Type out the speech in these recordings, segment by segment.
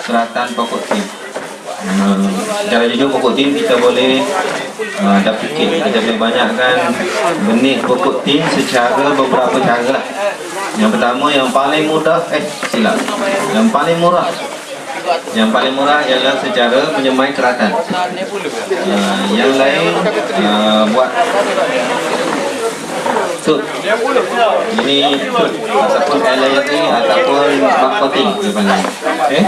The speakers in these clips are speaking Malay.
seratan pokok tin. Secara jujur pokok tin kita boleh kita boleh banyakkan benih pokok tin secara beberapa cara. Yang pertama, yang paling mudah, yang paling murah. Yang paling murah ialah secara menyemai keratan. Yang lain buat tut. Ini tut ataupun layering ataupun marketing dipanggil. Okay.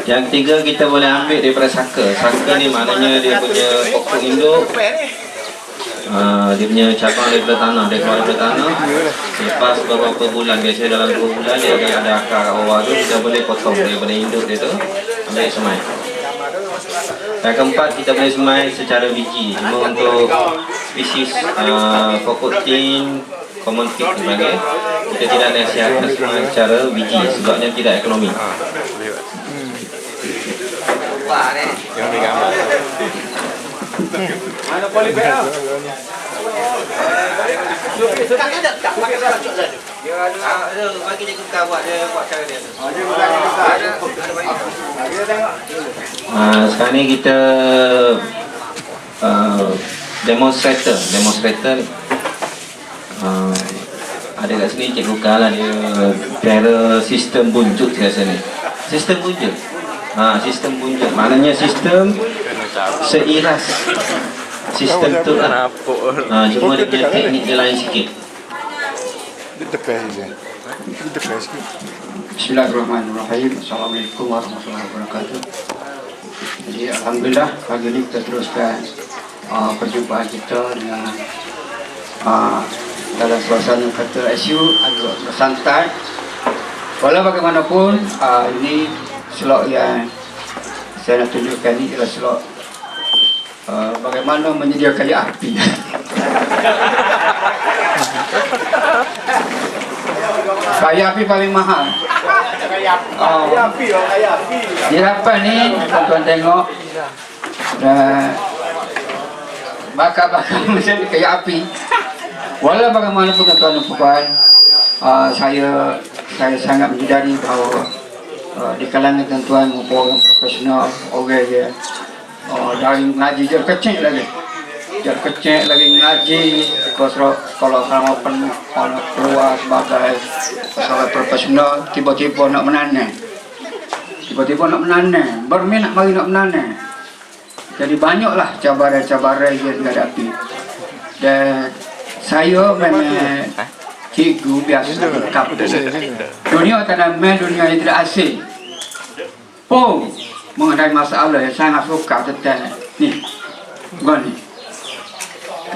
Yang ketiga, kita boleh ambil daripada saka. Saka ni maknanya dia punya pokok induk. Dia punya cabang daripada tanah, dia keluar daripada tanah. Lepas beberapa bulan, biasanya dalam 2 bulan dia akan ada akar kat bawah tu. Kita boleh potong daripada induk dia tu, ambil semai. Yang keempat, kita boleh semai secara biji. Cuma untuk spesies pokok tin common fig dipanggil, kita tidak nasihatkan semai secara biji sebabnya tidak ekonomi. Mana boleh bayar? Dia ada bagi dia tukar buat cara dia. Sekarang ni kita demonstrator ada kat sini Cikgu Kal lah, dia cara sistem buncut kat sini. Sistem buncut. Sistem buncut maknanya sistem seiras. Sistem tu lah. Cuma dia punya teknik dia lain sikit. Bismillahirrahmanirrahim. Assalamualaikum warahmatullahi wabarakatuh. Jadi alhamdulillah pagi ini kita teruskan perjumpaan kita dengan dalam suasana kata ICU agak bersantai. Walau bagaimanapun ini slot yang saya nak tunjukkan ini adalah slot bagaimana menyediakan api. Kayu api paling mahal. Di hadapan ni tuan-tuan tengok bakar-bakar macam kayu api. Walau bagaimanapun tuan-tuan dan puan, saya sangat menyedari bahawa di kalangan tuan-tuan maupun orang profesional, orang dia dari ngaji je kecil lagi ngaji kalau selama penuh nak keluar sebagai seorang profesional, tiba-tiba nak menanam, berminat mari nak menanam. Jadi banyaklah cabaran-cabaran yang dihadapi. Dan saya memang cikgu biasa di kampung. Dunia tanaman, dunia yang tidak asing pun mengenai masalah yang sangat suka tentang ni.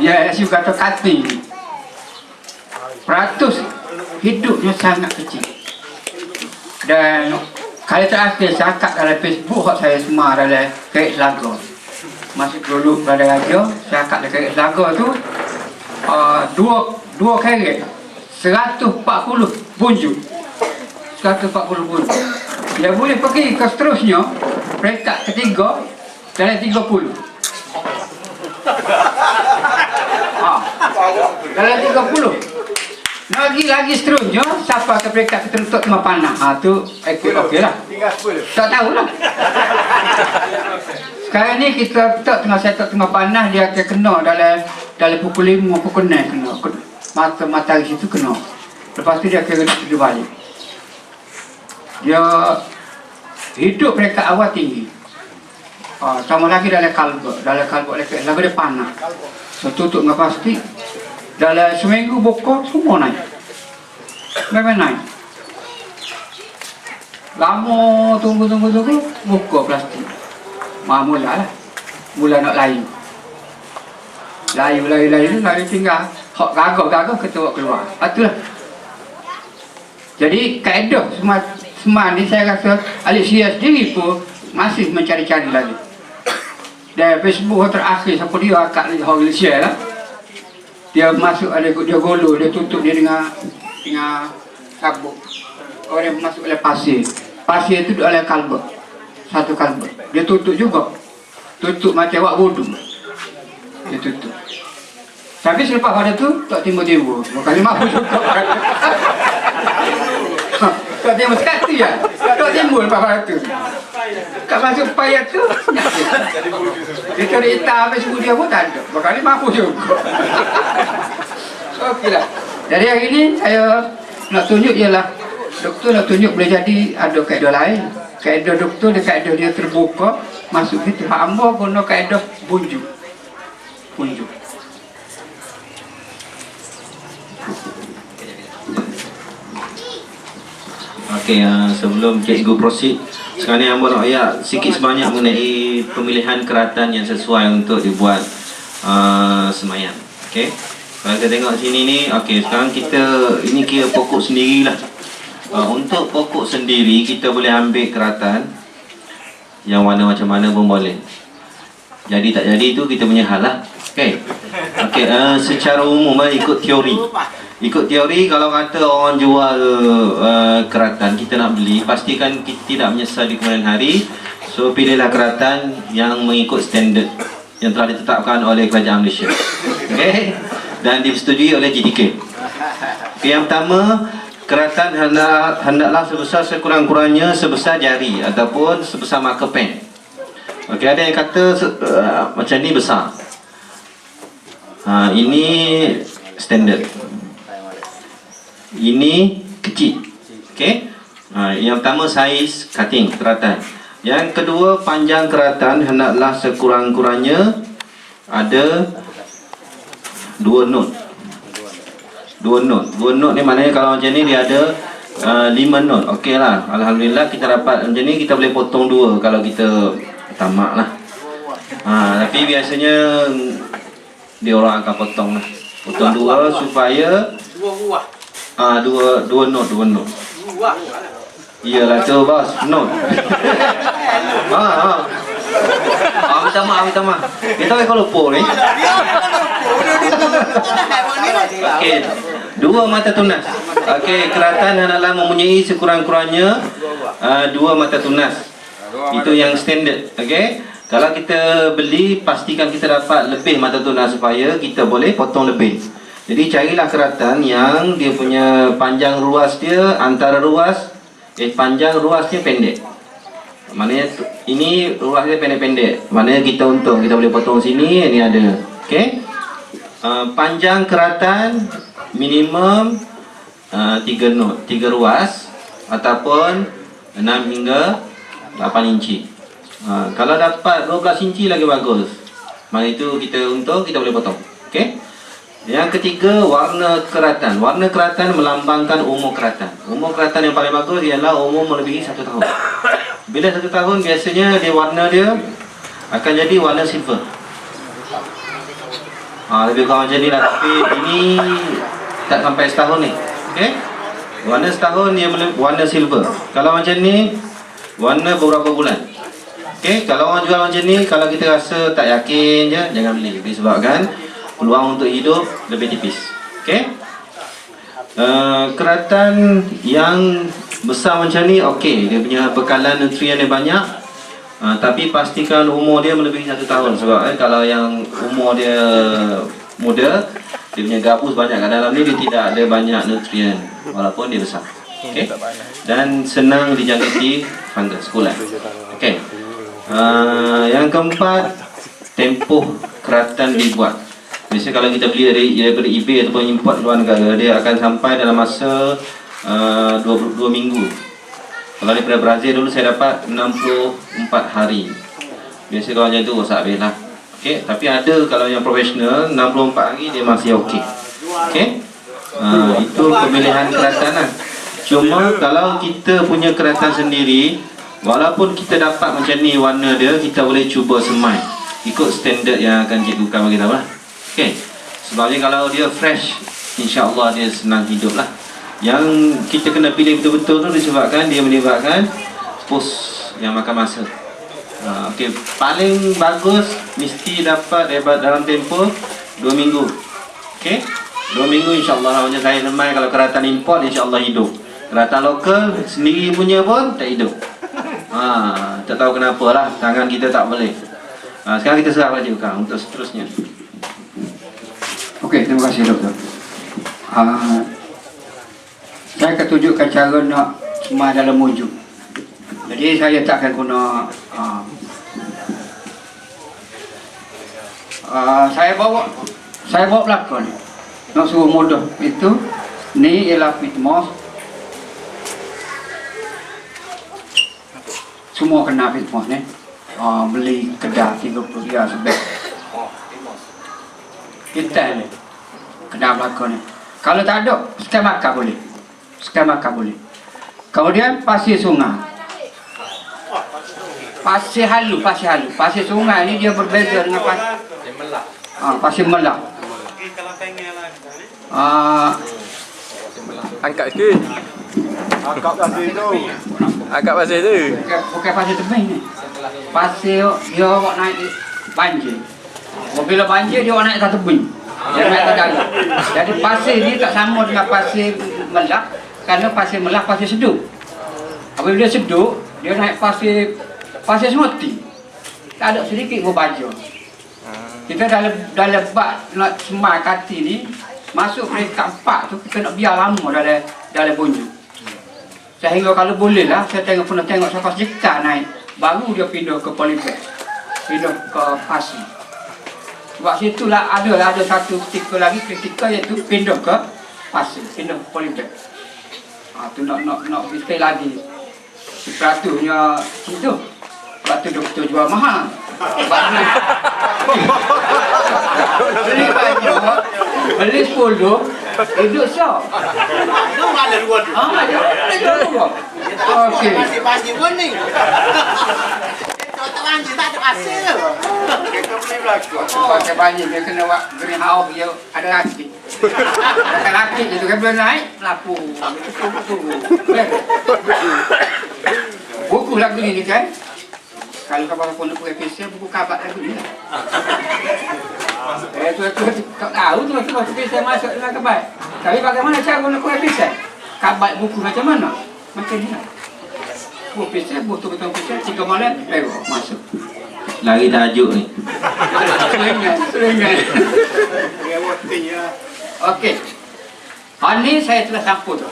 Ya, saya kata kati peratus hidupnya sangat kecil. Dan kali terakhir saya kat dalam Facebook saya semua dalam Kerek Selangor. Masih dulu pada radio, saya kat dalam Kerek Selangor tu dua kerek 140 bunjuk. 140 bunjuk. Dia boleh pergi ke seterusnya peringkat ketiga dalam 30. Dalam 30. Lagi seterusnya siapa ke peringkat ketutup Tengah Panah. Tu okey lah. Tak tahulah. Sekarang ni kita tengah set Tengah Panah, dia akan kena dalam pukul 5 pukul 6 kena. Matahari situ kena. Lepas tu dia akan pergi balik. Dia hidup peringkat awal tinggi. Sama lagi dalam kalbut lagu dia panah. So tutup dengan plastik. Dalam seminggu buka semua naik. Memang naik. Lama tunggu buka plastik. Mula nak layu tinggal. Hak gagah ketua keluar. Itulah. Jadi kaedah semua ni saya rasa Alicia sendiri pun masih mencari-cari lagi. Dan Facebook terakhir siapa dia akak ni orang Malaysia lah. Dia masuk dia golo, dia tutup dia dengan sabuk. Kalau dia masuk oleh pasir itu duduk oleh kalbut. Satu kalbut. Dia tutup juga. Tutup macam wak wudu. Dia tutup. Tapi selepas pada tu tak timbul-timbul. Kali mampu juga. Tok Timur sekali ya. Tok Timur apa tu? Kat masuk payah tu. Kita hitam habis subuh dia pun tak ada. Bakal ni mampu juga. Okeylah. Jadi hari ni saya nak tunjuk ialah doktor nak tunjuk boleh jadi ada kaedah lain. Kaedah doktor dia kaedah dia terbuka. Masuk kita hamba guna kaedah bunjuk. Bunjuk. Okey, sebelum cikgu proceed, sekarang ni hamba nak ayat sikit sebanyak mengenai pemilihan keratan yang sesuai untuk dibuat semayang. Okey, kalau kita tengok sini ni, okey, sekarang kita ini kira pokok sendirilah. Untuk pokok sendiri kita boleh ambil keratan yang warna macam mana pun boleh. Jadi tak jadi itu kita punya hal lah. Okey, okey, secara umum ikut teori. Ikut teori, kalau kata orang jual keratan kita nak beli, pastikan kita tidak menyesal di kemudian hari. So pilihlah keratan yang mengikut standard yang telah ditetapkan oleh kerajaan Malaysia. Okey, dan disetujui oleh GTK. Okay, yang pertama, keratan hendaklah sebesar sekurang-kurangnya sebesar jari ataupun sebesar marker pen. Okey, ada yang kata macam ni besar. Ini standard. Ini kecil. Okey. Yang pertama saiz cutting keratan. Yang kedua, panjang keratan hendaklah sekurang-kurangnya ada 2 knot. 2 knot ni maknanya kalau macam ni dia ada 5 knot. Okey lah. Alhamdulillah kita dapat macam ni, kita boleh potong 2 kalau kita tamak lah. Tapi biasanya dia orang akan potong lah. Potong 2 supaya 2 knot. Iyalah tu bos, knot. Minta maaf. Kita kalau lupa ni. Okey, 2 mata tunas. Okey, keratan hendaklah mempunyai sekurang-kurangnya 2 mata tunas. Itu yang standard. Okey, kalau kita beli, pastikan kita dapat lebih mata tunas supaya kita boleh potong lebih. Jadi carilah keratan yang dia punya panjang ruas dia antara panjang ruasnya pendek. Maknanya ini ruasnya pendek-pendek. Maknanya kita untung, kita boleh potong sini, ini ada. Okey. Panjang keratan minimum 3 knot, 3 ruas ataupun 6 hingga 8 inci. Kalau dapat 12 inci lagi bagus. Maknanya itu kita untung, kita boleh potong. Okey. Yang ketiga, warna keratan. Warna keratan melambangkan umur keratan. Umur keratan yang paling bagus ialah umur melebihi 1 tahun. Bila 1 tahun, biasanya warna dia akan jadi warna silver. Lebih kurang macam ni lah. Tapi ini tak sampai setahun ni. Okay? Warna setahun dia warna silver. Kalau macam ni, warna beberapa bulan. Okay? Kalau orang jual macam ni, kalau kita rasa tak yakin je, jangan beli. Disebabkan peluang untuk hidup lebih tipis. Okey. Keratan yang besar macam ni okey, dia punya bekalan nutrien dia banyak. Tapi pastikan umur dia melebihi 1 tahun sebab kalau yang umur dia muda, dia punya gabus banyak kat dalam ni, dia tidak ada banyak nutrien walaupun dia besar. Okey. Dan senang dijangkiti fungus kulat. Okey. Yang keempat, tempoh keratan dibuat. Biasanya kalau kita beli daripada eBay ataupun import luar negara, dia akan sampai dalam masa 2 minggu. Kalau daripada Brazil dulu saya dapat 64 hari. Biasanya kalau macam tu rosak habis lah. Okay? Tapi ada kalau yang profesional 64 hari dia masih okey. Okay? Itu pemilihan keratan lah. Cuma kalau kita punya keratan sendiri, walaupun kita dapat macam ni warna dia, kita boleh cuba semai ikut standard yang akan cikgu akan bagi tahu lah. Okay. Sebabnya kalau dia fresh, insya-Allah dia senang hidup lah. Yang kita kena pilih betul-betul tu disebabkan dia melibatkan pos yang makan masa. Okay. Paling bagus mesti dapat dalam tempoh 2 minggu. Okay. 2 minggu insya-Allah. Macam saya lemai kalau keratan import insya-Allah hidup. Keratan lokal sendiri punya pun tak hidup. Tak tahu kenapa lah, tangan kita tak boleh. Sekarang kita serah pada juga untuk seterusnya. Okey, terima kasih doktor. Saya akan tunjukkan cara nak semua dalam wujud. Jadi saya tak akan guna saya bawa pelakon nak suruh mudah itu. Ni ialah Fitmos. Semua kena Fitmos ni. Beli kedah 30 riyal sebeg. Kita ni kedah pelakon ni. Kalau tak ada, sekai makan boleh. Sekai makan boleh. Kemudian pasir sungai. Pasir halu. Pasir sungai ni dia berbeza dengan pasir melah. Angkat sikit. Angkat pasir tu. Bukan pasir tebing ni. Pasir dia awak naik banjir. Bila banjir dia awak naik ke tebing. Dia naik ke dalam. Jadi pasir ni tak sama dengan pasir melah. Kerana pasir melah pasir sedup. Apabila sedup, dia naik pasir semoti. Tak ada sedikit berbaju. Kita dalam bak nak semai kati ni, masuk peringkat 4 tu kita nak biar lama dalam bunyi. Sehingga kalau boleh lah, saya pernah tengok sampai jika naik, baru dia pindah ke polybag, pindah ke pasir. Sebab situlah ada satu ketika iaitu pindah ke pasir, pindah ke polybag. Tu nak bistai lagi. Peratunya situ. Peratu doktor jual mahal. Beli banyak, beli 10, hidup sah. Itu ada dua tu. Ada dua. Okey. Masih pun ni. Kalau tak banjir tak ada hasil. Kita beli belakang. Pakai banjir dia kena buat greenhouse dia ada laki. Ada laki itu kan boleh naik lapu. Buku lagu ni kan. Kalau kau pun nak pakai PC, buku kabat lagu ni. Tu tak tahu tu masuk PC masuk dalam kabat. Tapi bagaimana cara guna pakai PC? Kabat buku macam mana? Macam ni. Buku PC, betul-betul PC 3 malam baru masuk. Lagi tajuk ni. Seringan. Okey. Hari ni saya telah campur tu.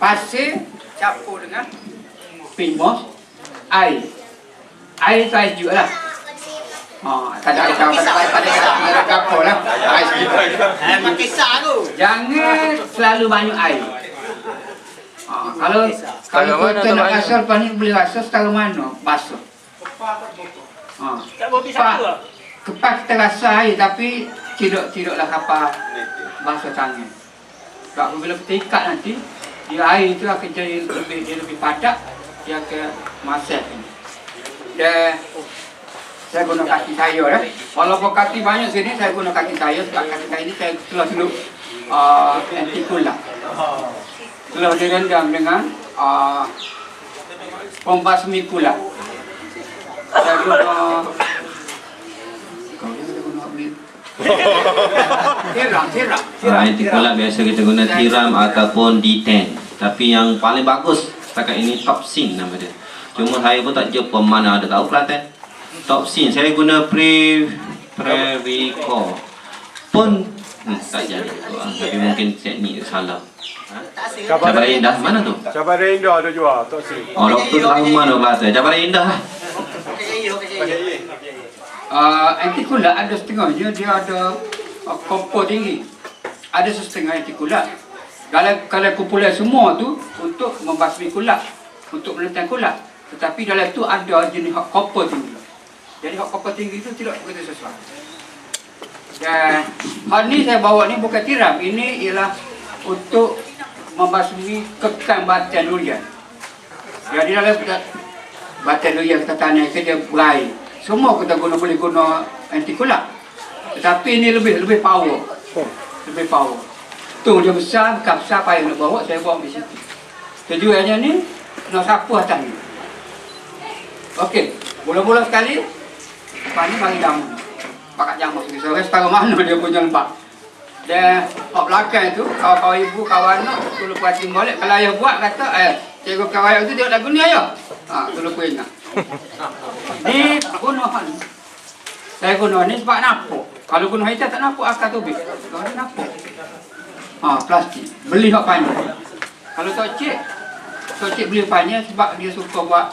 Pasir campur dengan Fitmos, air. Air tu air juga lah. Tak ada air kapur lah. Air sedikit. Pakai sah tu. Jangan selalu banyak air. Kalau kita nak rasa lepas ni boleh rasa setara mana basuh. Kepas kita rasa air tapi tidaklah kapal basuh tangan. Sebab bila kita ikat nanti, dia air itu akan jadi lebih padat, dia akan masak ni. Dan saya guna kaki saya lah. Walaupun kaki banyak sini, saya guna kaki saya. Sebab kaki saya ni saya telah dulu antikula. Telah direndam dengan pembasmi kula. Saya guna tiram. Antikula biasa kita guna tiram ataupun D10. Tapi yang paling bagus setakat ini Topsin nama dia. Cuma saya pun tak jumpa mana ada tahu Kelantan. Topsin saya guna Previco pun tak jadi. Tapi mungkin teknik salah. Cabar Indah mana tu? Cabar Indah ada jual, tak sih. Doktor tahu mana bahasa Cabar Indah. Antikula ada setengahnya, dia ada kompor tinggi. Ada setengah antikula. Kalau kumpulan semua tu untuk membasmi kulat, untuk menentang kulat. Tetapi dalam tu ada jenis hak kompor tinggi. Jadi hak kompor tinggi itu tidak begitu sesuai. Dan hal ni saya bawa ni bukan tiram. Ini ialah untuk membasmi kekang batian durian. Jadi dalam batian durian kita tanam itu dia berair. Semua kita boleh guna antikula. Tetapi ini lebih power. Lebih power. Tu dia besar, bukan besar payah nak bawa, saya bawa di situ. Tujuannya ni nak sapu atas ni. Okey, bola-bola sekali. Lepas ni bagi jamu. Pakat jamu sini. Saya setara mana dia punya lembab. Dan hak belakang tu, kawan-kawan ibu, kawan anak, tu lupa hati balik. Kalau ayah buat kata, cikgu kawan tu tengok lagu ni ayah. Tu lupa ingat. Ni guna hal ni. Saya guna ni sebab napuk. Kalau guna hitam tak napuk akar tubik. Kalau ni napuk. Plastik. Beli hak panjang. Kalau Tok Cik beli banyak sebab dia suka buat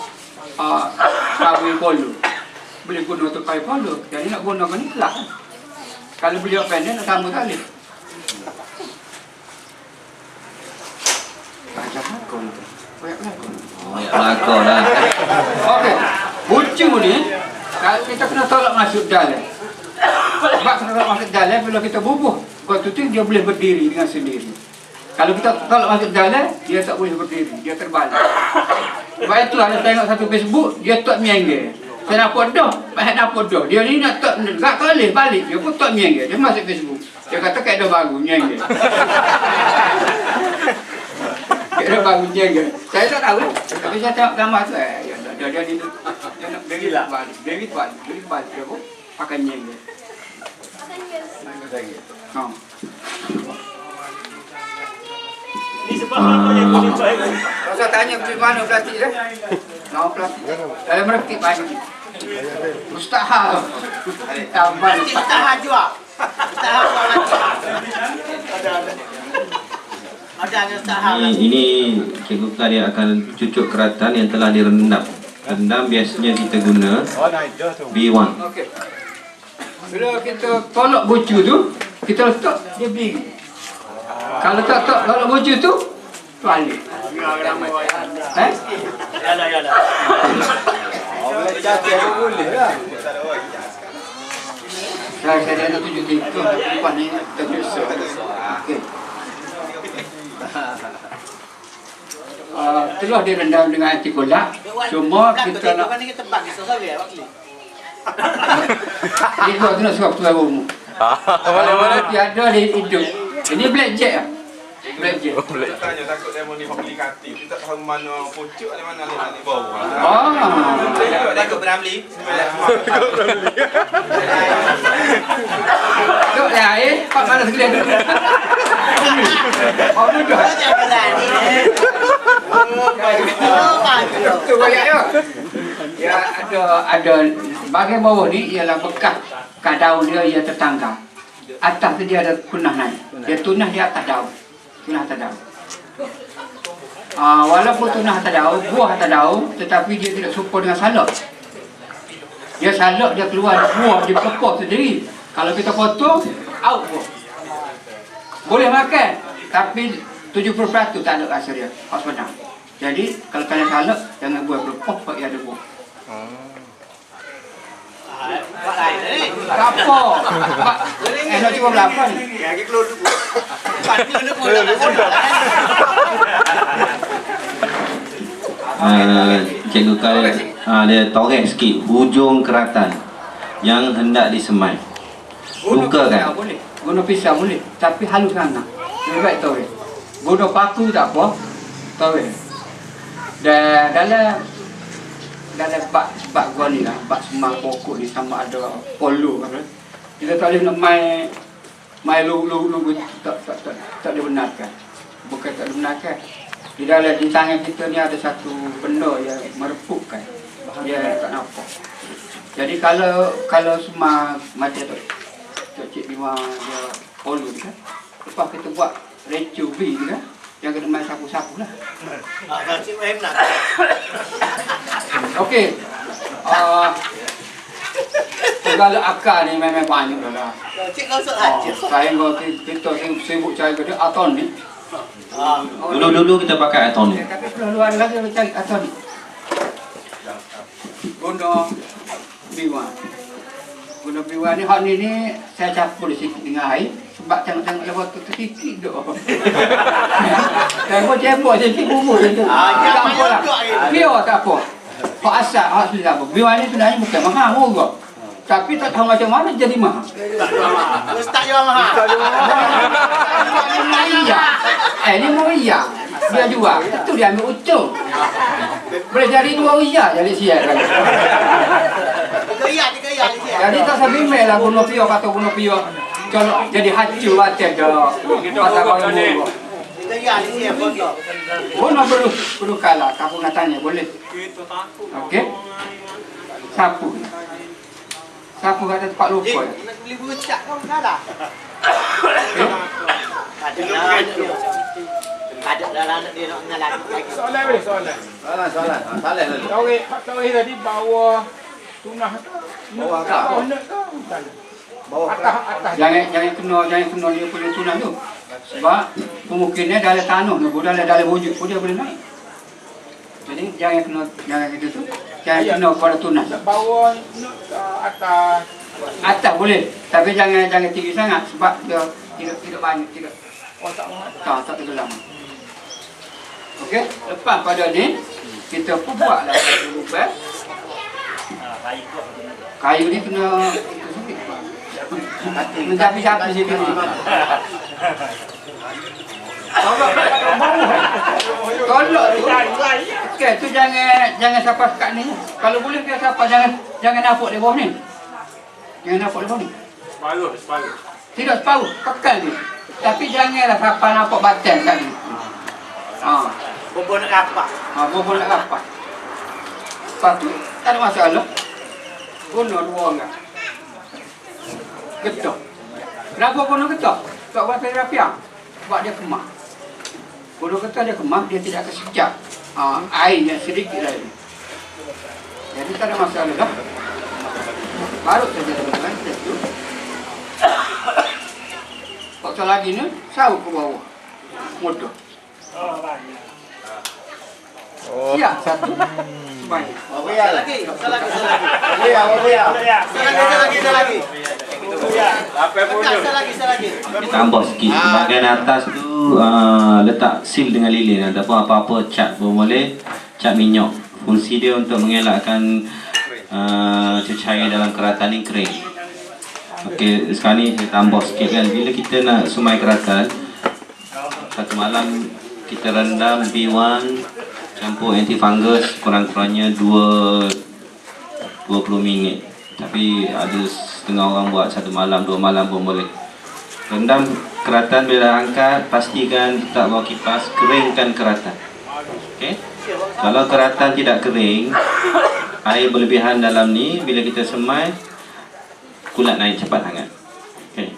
kawin polo. Boleh guna untuk kawin polo. Jadi nak gunakan ni kelak. Kalau beli pendek nak tambah kali. Baca lakon. Banyak lakon. Oh, ya lakon lah. Okey. Bucu ni kalau kita kena tolak masuk dalam. Sebab kena tolak masuk dalam bila kita bubuh. Waktu tu dia boleh berdiri dengan sendiri. Kalau kita tolak masuk dalam, dia tak boleh berdiri, dia terbalik. Sebab itu ada tengok satu Facebook, dia tak miengge. Saya nampak dah, nampak dah. Dia ni nak tak boleh balik, dia pun tak miengge. Dia masuk Facebook. Dia kata kayak dah baru miengge. Kayak dah baru miengge. Saya tak tahu. Tapi saya tengok gambar tu, dia ni dia nak beri balik. Beri balik dia pun pakai miengge. Ha. Saya tanya pergi mana plastik dia? Mau plastik. Dalam merektik banyak. Mustahil. Tambah. Mustahil juga. Mustahil juga. Ada mustahil. Ini Cikgu Karya akan cucuk keratan yang telah direndam. Rendam biasanya kita guna B1. Okey. Bila kita tolak bucu tu, kita letak dia berdiri. Kalau tak tolak bucu tu, balik. Eh? Yalah. Saya nak tunjuk itu depan ni terbiasa. Okey. Telah direndam dengan anti kolak. Cuma kita nak kita bagi sesuatu ya, Wakil. dia buat tu nak suap tuan rumah. Boleh. Tiada dia hidup. Ini blackjack ah. Blackjack. Saya tanya takut saya mau ni komplikatif. Kita tak tahu mana pucuk di mana alih-alih bawah. Oh. Takut beramli. Tok lain, pak mana sekalian dulu. Oh, duduk. Jangan berani. Tu banyak ya. Ya ada bahagian bawah ni ialah bekas daun dia tertanggal. Atas tu dia ada tunah naik. Dia tunah di atas daun. Tunah atas daun. Walaupun tunah atas daun, buah atas daun, tetapi dia tidak serupa dengan salak. Dia salak dia keluar buah dia pokok sendiri. Kalau kita potong, out buah. Boleh makan, tapi 70% tak ada rasa dia. Harus pedang. Jadi kalau kalian salak, jangan buat berpok bagi ada buah. Buat lain ni. Apa? Nak cuba berapa ni? Lagi keluar dulu. Pasti nak mula. Cikgu Karya dia toreh sikit hujung keratan yang hendak disemai. Buka kan? Boleh. Guna pisau boleh, tapi halus sangat. Lebih baik toreh. Guna paku tak apa, toreh. Dan dalam bak gua ni lah, bak semang pokok ni sama ada polu kan. Kita tak boleh nak mai lu tak dibenarkan. Bukan tak dibenarkan. Di dalam di tangan kita ni ada satu benda yang merepukkan. Dia tak nampak. Jadi kalau semang macam tu Cik Bima dia polu kan. Lepas kita buat recu B kan. Yang kena main sapu-sapu lah. Cik Wahim nak. Okey. Segala akar ni memang banyak dah. Cik gosok aja. Saya kita sibuk cari dia aton ni. Dulu kita pakai aton ni. Tapi keluar lagi kita cari aton ni. Guna biwan. Guna biwan ni hak ni saya campur sikit dengan air sebab tengok lewat tu sikit dah. Tengok cebok sikit bubur je tu. Tak apa lah. Biar tak apa. Hak asal, hak susah apa. Biwan ni sebenarnya bukan mahal juga. Tapi tak tahu macam mana jadi mahal. Ustaz jual mahal. Ini mau iya. Dia jual. Itu dia ambil utuh. Boleh jadi 2 iya jadi siap kan. 3 ya. Jadi tak sabimel lah guna pio kata guna pio. Kalau jadi hancur batin dah. Masa kalau mau. 3 ya dia botol. Guna perlu kalah. Kamu nak tanya boleh. Okey. Sapu. Sapu kata tempat lupa. Nak beli bucak kau dah. Ada dalam dia nak nyalah lagi. Soalan boleh soalan. Soalan. Salah lalu. Tauhid tadi bawa tunah tu. Bawah apa? Bawah nak tu. Bawah Atas. Jangan kena dia punya tunah tu. Sebab pemukimnya dalam tanah tu, dalam wujud pun dia boleh naik. Jadi jangan gitu tu. Jangan kena pada tunah. Bawah nak atas. Atas boleh, tapi jangan tinggi sangat sebab dia tidak banyak tidak. Oh tak mau. Tak tenggelam. Okey, lepas pada ni kita pun buatlah satu lubang. Kayu ni kena mencapi-capi sikit. Tolak tu. Okey, tu jangan siapa kat ni. Kalau boleh dia siapa jangan nampak di bawah ni. Jangan nampak di bawah ni. Separuh. Tidak separuh, kekal ni. Tapi janganlah siapa nampak badan kat ni. Bubur nak rapat. Bubur nak rapat. Lepas tu, tak ada masalah. Guna dua orang. Getok. Kenapa guna getok? Tak buat terapi. Sebab dia kemah. Guna getok dia kemah, dia tidak kesejak. Air yang sedikit lagi. Jadi tak ada masalah lah. Baru saja teman-teman, itu. Waktu lagi ni, sauk ke bawah. Mudah. Siap, satu. Banyak. Lagi. Lagi. Apa pun. Lagi. Tambah sikit bahagian atas tu letak seal dengan lilin ataupun apa-apa cat pun boleh, cat minyak. Fungsi dia untuk mengelakkan cecair dalam keratan ni kering. Okey, sekarang ni saya tambah sikit kan, bila kita nak sumai keratan satu malam kita rendam B1 campur antifungus kurang-kurangnya 20 minit. Tapi ada setengah orang buat satu malam, 2 malam pun boleh. Rendam keratan, bila angkat pastikan letak bawah kipas, keringkan keratan. Okey. Kalau keratan tidak kering, air berlebihan dalam ni, bila kita semai kulat naik cepat sangat. Okey.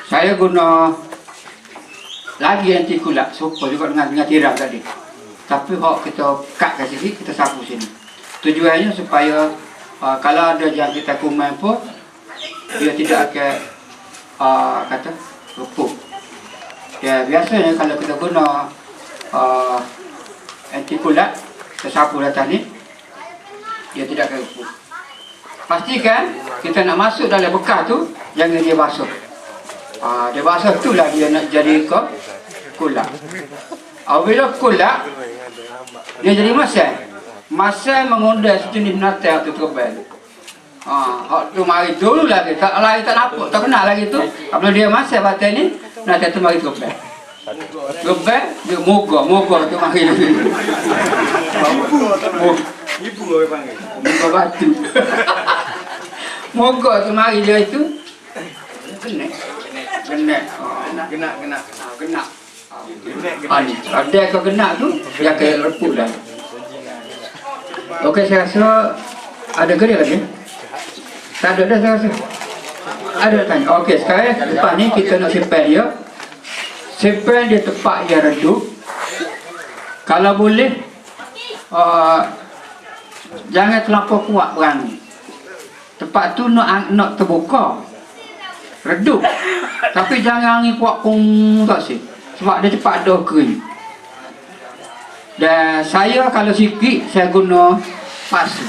Saya guna lagi anti kulat, serupa juga dengan tiram tadi. Tapi hok kita kat kat sini, kita sapu sini. Tujuannya supaya kalau ada yang kita kuman pun dia tidak akan kata repuk. Ya, biasanya kalau kita guna anti kulat, kita sapu atas ni, dia tidak akan repuk. Pastikan kita nak masuk dalam bekas tu, jangan dia basuh. Dia basuh tu lah dia nak jadi kulat. Bila kulat, dia jadi masal. Masal mengundang sejenis binatang tu terbang. Hak tu mari dulu lagi, tak lagi tak nampak, tak kenal lagi tu. Apabila dia masal batal ni, binatang tu mari terbang. Terbang, dia mogok tu mari lagi. Ibu orang panggil. Mogok batu. Mogok tu mari dia itu. Genak. Ada kau genak tu, dia akan reput dah. Okey, saya rasa ada ke dia lagi? Tak ada dah saya rasa. Ada tanya. Okey, sekarang lepas ni kita nak simpan dia. Simpan dia tempat yang redup. Kalau boleh, jangan terlampau kuat berani. Tempat tu nak terbuka, redup. Tapi jangan angin kuat pun tak sih. Sebab dia cepat dah kering. Dan saya kalau sikit, saya guna pasu.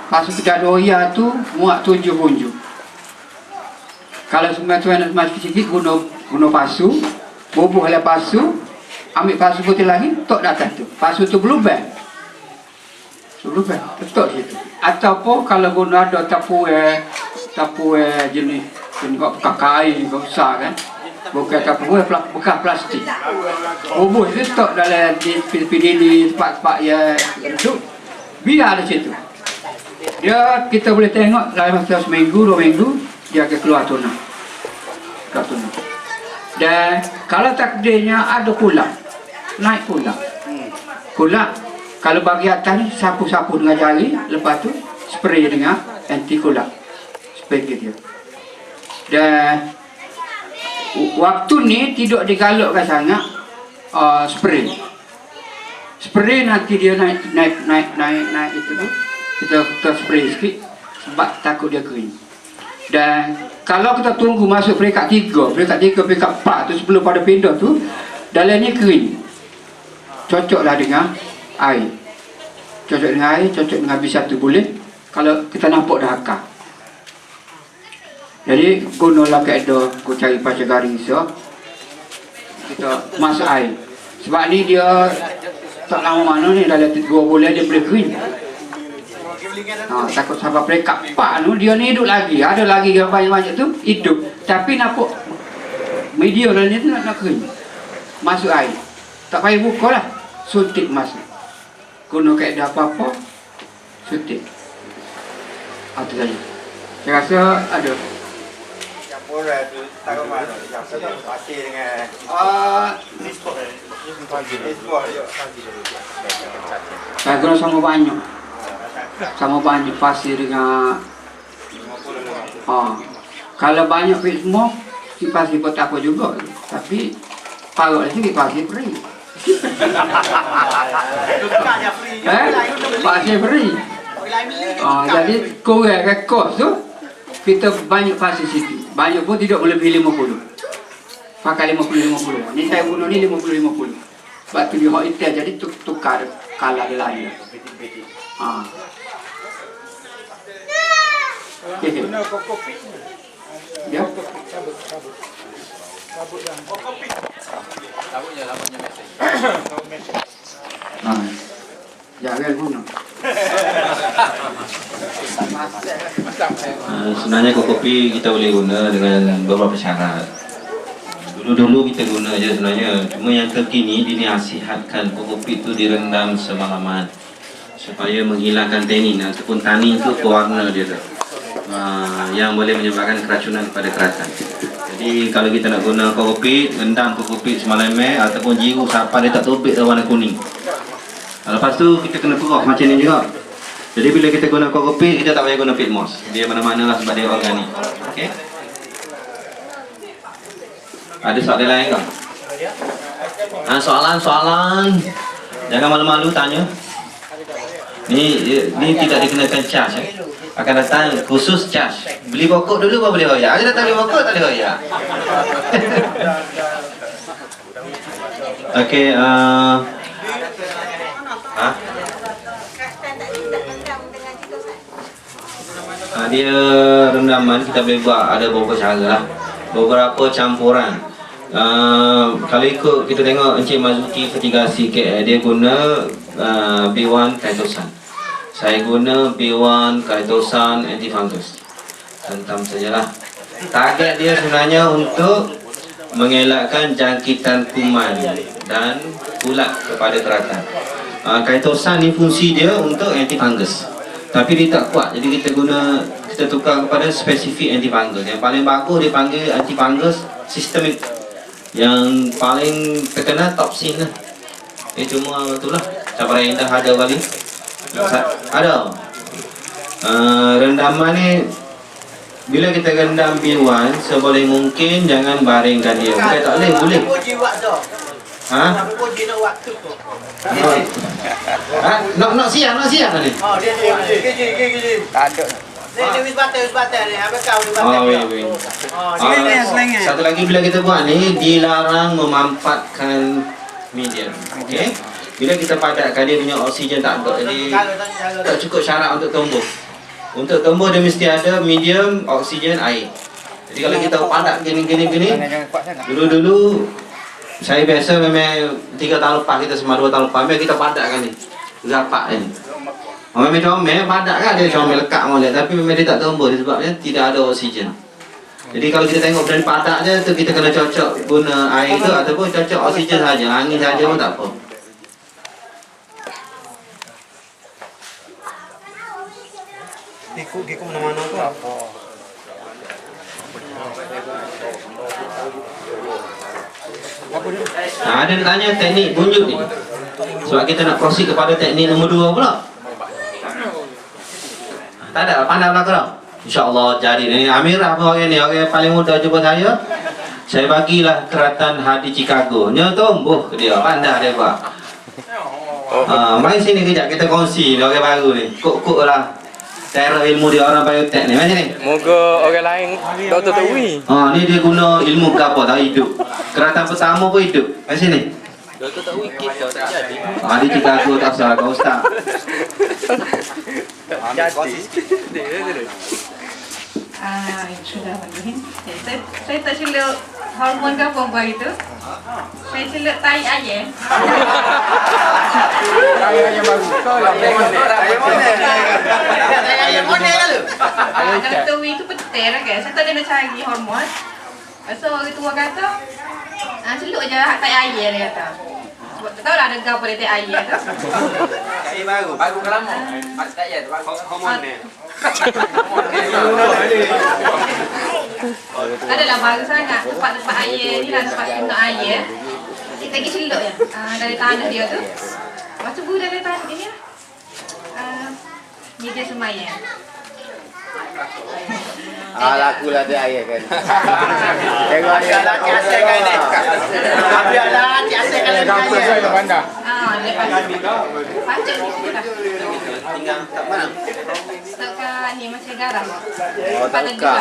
Pasu pedadoya tu muat 7 hunju. Kalau semua tuan nak masuk sikit, guna pasu. Bubuh oleh pasu. Ambil pasu putih lagi, tok datang tu. Pasu tu berlubang. Berlubang, tok situ. Ataupun kalau guna ada tapu jenis bekas kain, besar kan. Bukan tapu bekas plastik. Bubuh tu tok dalam di tempat-tempat yang duduk. Biar di situ. Kita boleh tengok dalam masa seminggu, 2 minggu dia akan keluar tunang. Dan kalau takdirnya ada kulat, naik kulat. Kulat kalau bagi atas ni sapu-sapu dengan jari, lepas tu spray dengan anti kulat. Spray dia. Dan Waktu ni tidak digalakkan sangat spray. Spray nanti dia naik itu tu. Kita spray sikit sebab takut dia kering. Dan kalau kita tunggu masuk peringkat 3, peringkat 4 tu sebelum pada pindah tu, dalam ni kering. Cocoklah dengan air. Cocok dengan air, cocok dengan habis satu boleh. Kalau kita nampak dah akar. Jadi gunalah kaedah aku cari pasir garing so. Kita masuk air. Sebab ni dia tak lama mana ni dalam 2 bulan dia boleh kering. Takut sampai peringkat 4 tu dia ni hidup lagi. Ada lagi yang banyak-banyak tu hidup. Tapi nampak media dalam ni tu nak kering. Masuk air. Tak payah buka lah. Suntik masuk. Guna kaedah apa-apa suntik. Itu saja. Saya rasa ada. Campuran tu taruh mana? Campuran pasir dengan export dia. Saya guna sama banyak. Sama banyak pasir dengan kalau banyak fit semua si pasir pun tak apa juga. Tapi parut sikit pasir free. Pasir free. Jadi kurang kos tu kita banyak pasir sikit. Banyak pun tidak melebihi 50. Pakai 50-50. Ni saya guna ni 50-50. Sebab tu dia hak itel jadi tukar kalah dia lain. Okay. Guna kokopit ni. Ya. Sabut yang kokopit. Sabutnya mesej. Jangan guna. Sebenarnya kopi kita boleh guna dengan beberapa syarat. Dulu kita guna aja sebenarnya. Cuma yang terkini dinasihatkan kopi itu direndam semalaman supaya menghilangkan tanin ataupun tanin itu pewarna dia tu. Yang boleh menyebabkan keracunan kepada keratan. Jadi kalau kita nak guna kopi, rendam kopi semalam ataupun jiru sampai dia tak topik warna kuning. Lepas tu kita kena perah macam ni juga. Jadi bila kita guna kopi, kita tak payah guna peat moss. Dia mana-mana lah sebab dia organik. Okey. Ada soalan lain ke? Soalan. Jangan malu-malu tanya. Ni tidak dikenakan charge. Akan datang khusus charge. Beli pokok dulu baru boleh royak. Ada datang beli pokok tak boleh royak. Okey, dia rendaman kita boleh buat ada beberapa cara lah. Beberapa campuran. Kalau ikut kita tengok Encik Mazuki Fertigasi KL, dia guna B1 kaitosan. Saya guna B1 kaitosan antifungus. Hentam sajalah. Target dia sebenarnya untuk mengelakkan jangkitan kuman dan ulat kepada keratan. Kaitosan ni fungsi dia untuk antifungus. Tapi dia tak kuat. Jadi kita tukar kepada spesifik antifungus. Yang paling bagus dia panggil antifungus sistemik. Yang paling terkenal topsin lah. Cuma itulah cabaran yang dah ada kali. Ada. Rendaman ni bila kita rendam B1 seboleh mungkin jangan baringkan dia. Bukan tak boleh. Nak siap tadi. Dia. Tak ada. Dia wis batal ni. Apa kau wis batal. Satu lagi bila kita buat ni dilarang memampatkan medium. Okey. Bila kita padatkan dia punya oksigen tak ada. Jadi tak cukup syarat untuk tumbuh. Untuk tumbuh dia mesti ada medium, oksigen, air. Jadi kalau kita padat gini. Dulu saya biasa memang 3 tahun lepas kita sama 2 tahun lepas memang kita padatkan ni. Zapak ni. Memang comel padat kan dia comel lekat molek tapi memang dia tak tumbuh sebabnya tidak ada oksigen. Jadi kalau kita tengok dari padat je tu kita kena cocok guna air tu ataupun cocok oksigen saja, angin saja pun tak apa. Ikut mana-mana tu apa? Ada yang tanya teknik bunjuk ni. Sebab kita nak proceed kepada teknik nombor 2 pula. Tak ada, pandai belakang tau. InsyaAllah jadi. Ini Amirah pun orang ni, orang yang paling muda jumpa saya. Saya bagilah keratan di Chicago. Nya tumbuh dia, pandai dia buat. Mari sini kejap kita kongsi ni orang baru ni. Kok lah. Cara ilmu dia orang biotek ni. Mari sini. Moga orang lain Dr. Tui. Ni dia guna ilmu ke apa tak hidup. Keratan pertama pun hidup. Mari sini. Dr. Tui kita tak jadi. Di Chicago tak salah kau ustaz. Bismillahirrahmanirrahim. Saya tak celup hormon ke apa itu. Saya celup tai ayam. Ayam baru. Kau lah. Ayam mana lu? Kalau Tui itu petir kan. Saya tak ada nak cari hormon. So orang tua kata, celup je tai ayam dia kata. Sebab tak tahu lah ada apa dia tai ayam tu. Kain baru. Baru ke lama? Tak ya, hormon ni. Adalah baru sangat. Tempat-tempat air ni lah tempat untuk air. Kita pergi celup je. Dari tanah dia tu. Lepas tu buah dari tanah dia. Ni dia semayang. Laku lah dia ayah kan. Tengok dia. Biarlah kiasai kan ni. Biarlah kiasai kan Kampung ayam. saya dah pandang. Lepas patut ni sikit lah. Tinggal tak mana? Stok kat ni macam garam. Tak buka.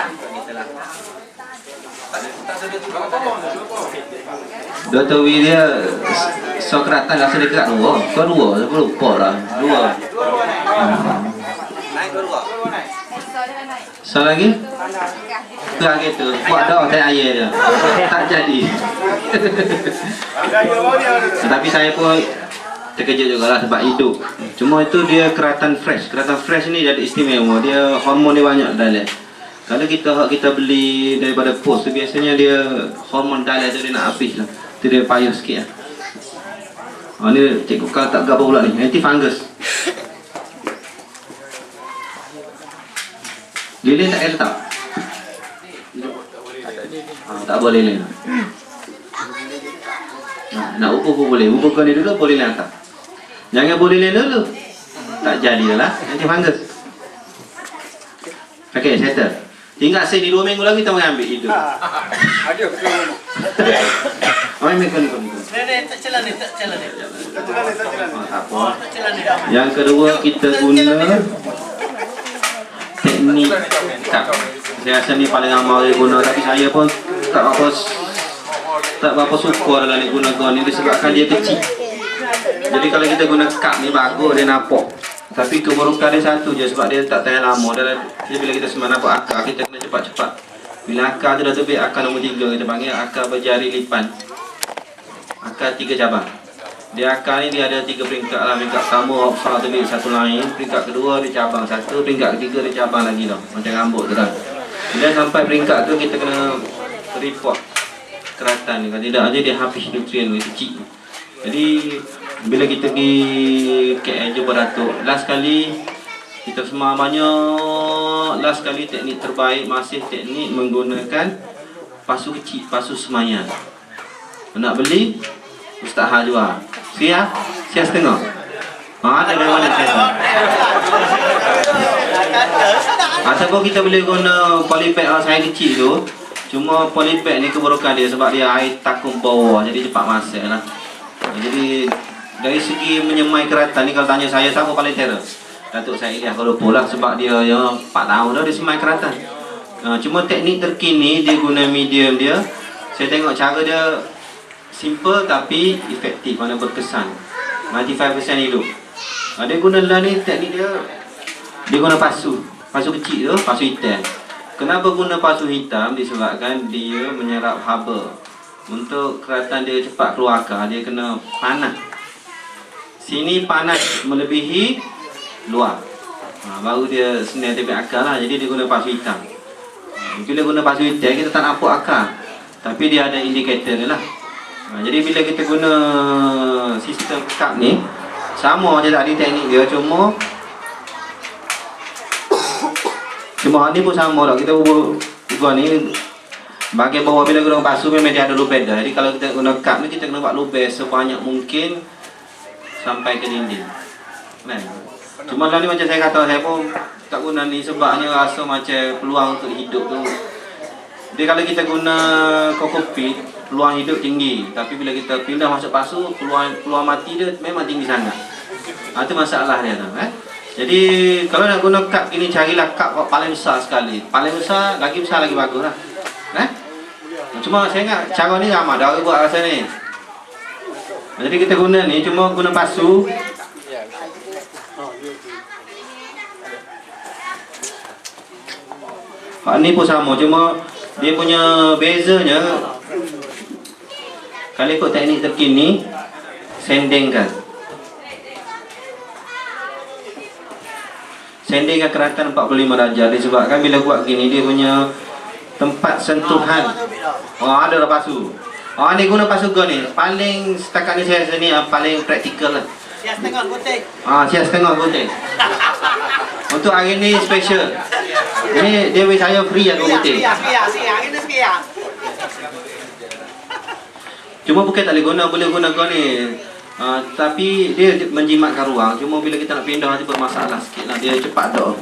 Dr. Wi dia Sokratan rasa dia kerak dua. Kau dua, saya pun lupa lah. Dua. Naik dua. So lagi? Kerak gitu. Buat dah tak air dia. Tak jadi. Tapi saya pun terkejut juga lah sebab hidup. Cuma itu dia keratan fresh. Keratan fresh ni jadi istimewa. Dia hormon dia banyak dalam. Kalau kita beli daripada pos tu biasanya dia hormon dalam tu dia nak habis lah. Tu dia payah sikit lah. Ni cikgu kalau tak gabung pula ni. Anti fungus. Lilin tak letak? Tak boleh lilin. Nak ukur pun boleh. Ukurkan dia dulu boleh letak. Jangan boleh lilin dulu. Tak jadi lah. Anti fungus. Okey, settle. Tinggal saya di 2 minggu lagi kita mau ambil hidup. Ada ke rumah? Oh, ini kan. Nenek tak celah ni, tak celah ni. Tak apa. Tak celah ni. Yang kedua kita guna teknik kap. Saya rasa ni paling amal dia guna tapi saya pun tak berapa suka dalam ni guna ni disebabkan dia kecil. Jadi kalau kita guna kap ni bagus dia nampak. Tapi keburukan dia satu je sebab dia tak tahan lama. Jadi bila kita sembah nampak akar kita kena cepat-cepat. Bila akar tu dah terbit akar nombor 3 kita panggil akar berjari lipan. Akar 3 cabang. Dia akar ni dia ada 3 peringkat lah. Peringkat pertama besar terbit satu lain. Peringkat kedua dia cabang satu. Peringkat ketiga dia cabang lagi dah. Macam rambut tu dah. Bila sampai peringkat tu kita kena report keratan ni. Kalau tidak aja dia habis nutrien dia kecil. Jadi bila kita pergi KL jumpa Datuk, last kali kita semua banyak, last kali teknik terbaik masih teknik menggunakan pasu kecil, pasu semayan. Nak beli Ustaz Ha jual. Sia setengah. Ada dari mana saya? Ataupun kita boleh guna polybag saya kecil tu. Cuma polybag ni keburukan dia sebab dia air takut bawah, jadi cepat masak lah. Jadi dari segi menyemai keratan ni kalau tanya saya siapa paling terror? Datuk saya Ilyas Kolopo lah sebab dia 4 tahun dah dia semai keratan. Cuma teknik terkini dia guna medium dia. Saya tengok cara dia simple tapi efektif, mana berkesan. 95% hidup. Dia guna lah ni teknik dia guna pasu kecil tu, pasu hitam. Kenapa guna pasu hitam? Disebabkan dia menyerap haba. Untuk keratan dia cepat keluar akar, dia kena panas. Sini panas melebihi luar. Baru dia senang tebak akar lah. Jadi dia guna pasu hitam. Bila guna pasu hitam kita tak nampak akar. Tapi dia ada indikator dia lah. Jadi bila kita guna sistem kap ni, sama je tadi teknik dia. Cuma ni pun sama lah. Kita ubah ni bahagian bawah bila guna pasu memang dia ada lubang dah. Jadi kalau kita guna kap ni kita kena buat lubang sebanyak mungkin sampai ke dinding. Kan? Cuma lah ni macam saya kata, saya pun tak guna ni sebabnya rasa macam peluang untuk hidup tu Jadi kalau kita guna kokopit, peluang hidup tinggi. Tapi bila kita pindah masuk pasu, peluang mati dia memang tinggi sangat. Itu masalah dia tu. Jadi kalau nak guna kad gini, carilah kad paling besar sekali. Paling besar, lagi besar lagi bagus lah. Cuma saya ingat cara ni ramai dah buat rasa ni. Jadi kita guna ni cuma guna pasu. Hak ni pun sama, cuma dia punya bezanya kalau ikut teknik terkini, sendingkan keratan 45 darjah. Disebabkan bila buat gini dia punya tempat sentuhan ada lah pasu. Ni guna pasu go ni paling setakat ni saya rasa ni paling praktikal lah. Sias tengok putih. Sias tengok putih. Untuk hari ni special. Ini dia bagi saya free aku putih. Siang ini siang. Cuma bukan tak boleh guna, boleh guna go ni. Tapi dia menjimatkan ruang. Cuma bila kita nak pindah nanti bermasalah sikit lah. Dia cepat dah.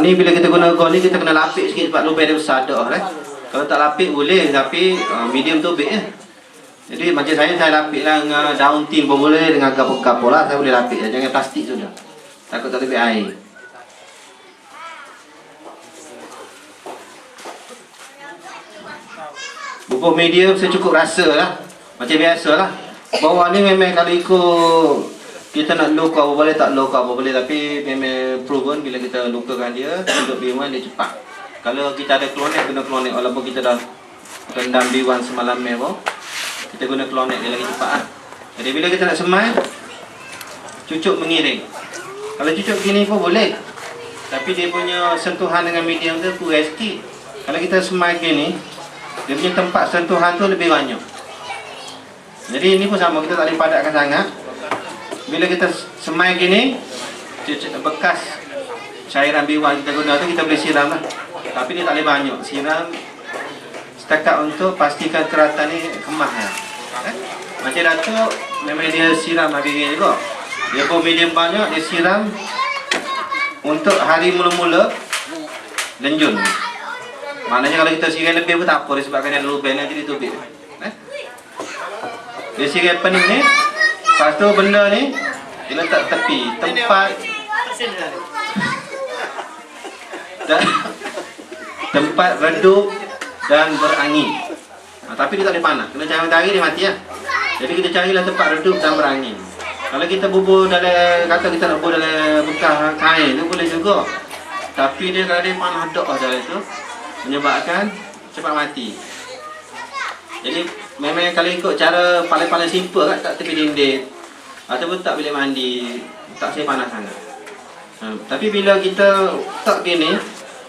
Ni bila kita guna go ni kita kena lapik sikit sebab lubang dia besar dah. Kalau tak lapik boleh, tapi medium tu big. Jadi macam saya lapik lah dengan daun tin pun boleh, dengan kapur-kapur lah saya boleh lapik. Jangan plastik sudah. Takut tak lebih air. Bubur medium secukup rasa lah. Macam biasa lah. Bawah ni memang kalau ikut kita nak luka apa boleh, tak luka apa boleh. Tapi memang proven bila kita lukakan dia, untuk B1 dia cepat. Kalau kita ada klonek, guna klonek. Walaupun kita dah rendam B1 semalam apa, kita guna klonek dia lagi cepat lah. Jadi bila kita nak semai, cucuk mengiring. Kalau cucuk gini pun boleh. Tapi dia punya sentuhan dengan medium tu kurang sikit. Kalau kita semai gini, dia punya tempat sentuhan tu lebih banyak. Jadi ini pun sama, kita tak boleh padatkan sangat. Bila kita semai gini, bekas cairan B1 kita guna tu kita boleh siram lah. Tapi dia tak boleh banyak. Siram setakat untuk pastikan keratan ni kemas lah. Macam Datuk, memang dia siram habis ni juga. Dia pun medium banyak, dia siram untuk hari mula-mula lenjun. Maknanya kalau kita siram lebih pun tak apa, disebabkan dia ada lubang nanti dia tubik. Dia siram penuh ni, lepas tu benda ni dia letak tepi tempat tempat redup dan berangin. Tapi dia tak boleh panas, kena cari matahari dia mati lah. Jadi kita carilah tempat redup dan berangin. Kalau kita bubur dalam, kata kita nak bubur dalam bekas kain tu boleh juga. Tapi dia kalau dia panas dok dalam tu menyebabkan cepat mati. Jadi memang kalau ikut cara paling simple kan, tak tepi dinding ataupun tak bilik mandi, tak saya panas sangat. Tapi bila kita tak gini,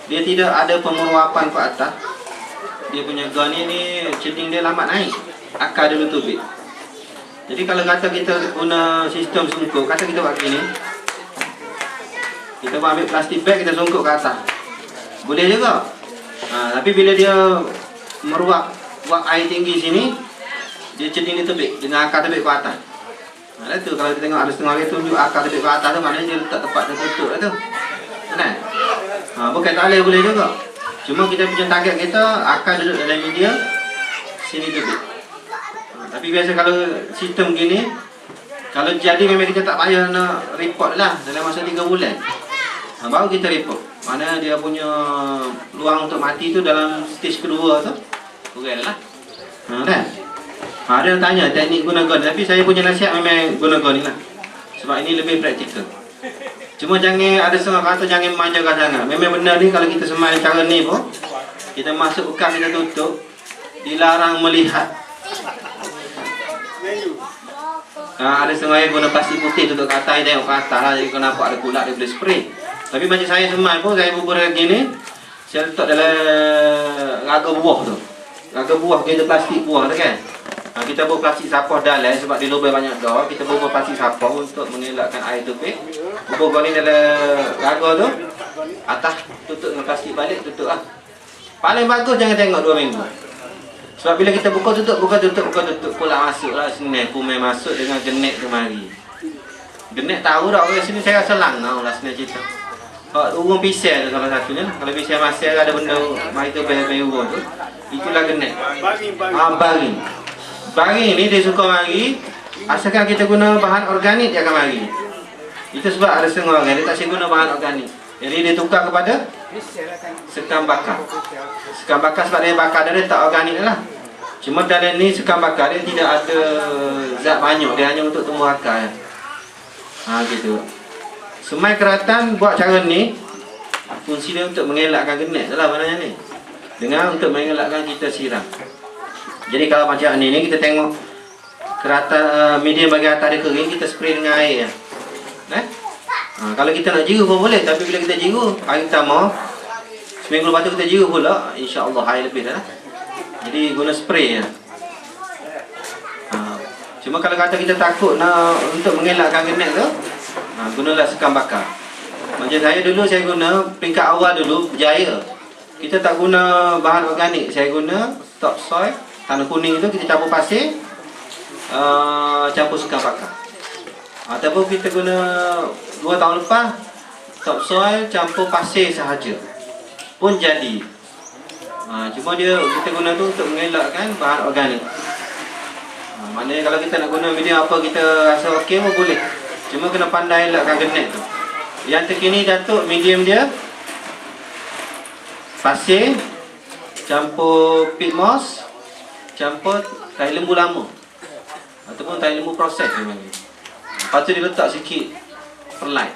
dia tidak ada penguapan ke atas. Dia punya gun ni ceding dia lambat naik, akar dulu tubik. Jadi kalau kata kita guna sistem sungkup, kata kita buat gini, kita ambil plastik bag, kita sungkup ke atas, boleh juga. Tapi bila dia meruap buang air tinggi sini, dia ceding dia tebik dengan akar tebik ke atas. Tu kalau kita tengok ada setengah dia tunjuk akar tebik ke atas tu, maknanya dia letak tempat tertutup lah tu. Kan? Bukan tak boleh juga. Cuma kita punya target kita akar duduk dalam media, sini tebik. Tapi biasa kalau sistem gini, kalau jadi memang kita tak payah nak report lah dalam masa 3 bulan. Baru kita report. Mana dia punya luang untuk mati tu dalam stage kedua tu kurang lah. Kan? Ada yang tanya teknik guna gun, tapi saya punya nasihat memang guna gun ni lah. Sebab ini lebih praktikal. Cuma jangan ada setengah kata jangan manjakan sangat. Memang benar ni kalau kita semai cara ni pun, kita masuk bekas kita tutup, dilarang melihat. Ada setengah yang guna plastik putih tutup ke atas, dia tengok ke atas lah, jadi kalau nampak ada kulak dia boleh spray. Tapi macam saya semai pun, saya bubur gini, saya letak dalam raga buah tu. Raga buah, kita plastik buah tu kan. Kita buat plastik sapoh dalam sebab dia lubang banyak dah. Kita buat plastik sapoh untuk mengelakkan air tubik. Bubur ni dalam raga tu, atas tutup dengan plastik balik, tutup lah. Paling bagus jangan tengok 2 minggu. Sebab bila kita buka tutup, pula masuk lah sini. Kumai masuk dengan genek kemari. Genek tahu dah orang sini, saya rasa langau lah sini cerita. Urung pisau tu salah satunya. Kalau pisau masih ada benda mai tu bayi urung tu, itulah genek. Baring. Baring ni dia suka mari asalkan kita guna bahan organik dia akan mari. Itu sebab ada setengah orang dia tak guna bahan organik. Jadi dia tukar kepada sekam bakar. Sekam bakar sebab dia bakar dia tak organik lah. Cuma dalam ni sekam bakar dia tidak ada zat banyak, dia hanya untuk tumbuh akar. Gitu. Semai keratan buat cara ni fungsi dia untuk mengelakkan genek lah maknanya ni. Dengan untuk mengelakkan kita siram. Jadi kalau macam ni kita tengok keratan medium bahagian atas dia kering, kita spray dengan air. Kalau kita nak jiru pun boleh, tapi bila kita jiru hari pertama seminggu lepas tu kita jiru pula, insya-Allah air lebih dah. Jadi guna spray. Cuma kalau kata kita takut nak untuk mengelakkan genek tu, gunalah sekam bakar. Macam saya dulu, saya guna peringkat awal dulu berjaya. Kita tak guna bahan organik, saya guna topsoil tanah kuning itu, kita campur pasir, campur sekam bakar. Ataupun kita guna 2 tahun lepas topsoil campur pasir sahaja pun jadi. Cuma dia kita guna tu untuk mengelakkan bahan organik. Maknanya kalau kita nak guna medium apa kita rasa okey pun boleh. Cuma kena pandai elakkan genek tu. Yang terkini Datuk medium dia pasir campur peat moss campur tahi lembu lama ataupun tahi lembu proses dia panggil. Lepas tu dia letak sikit perlite.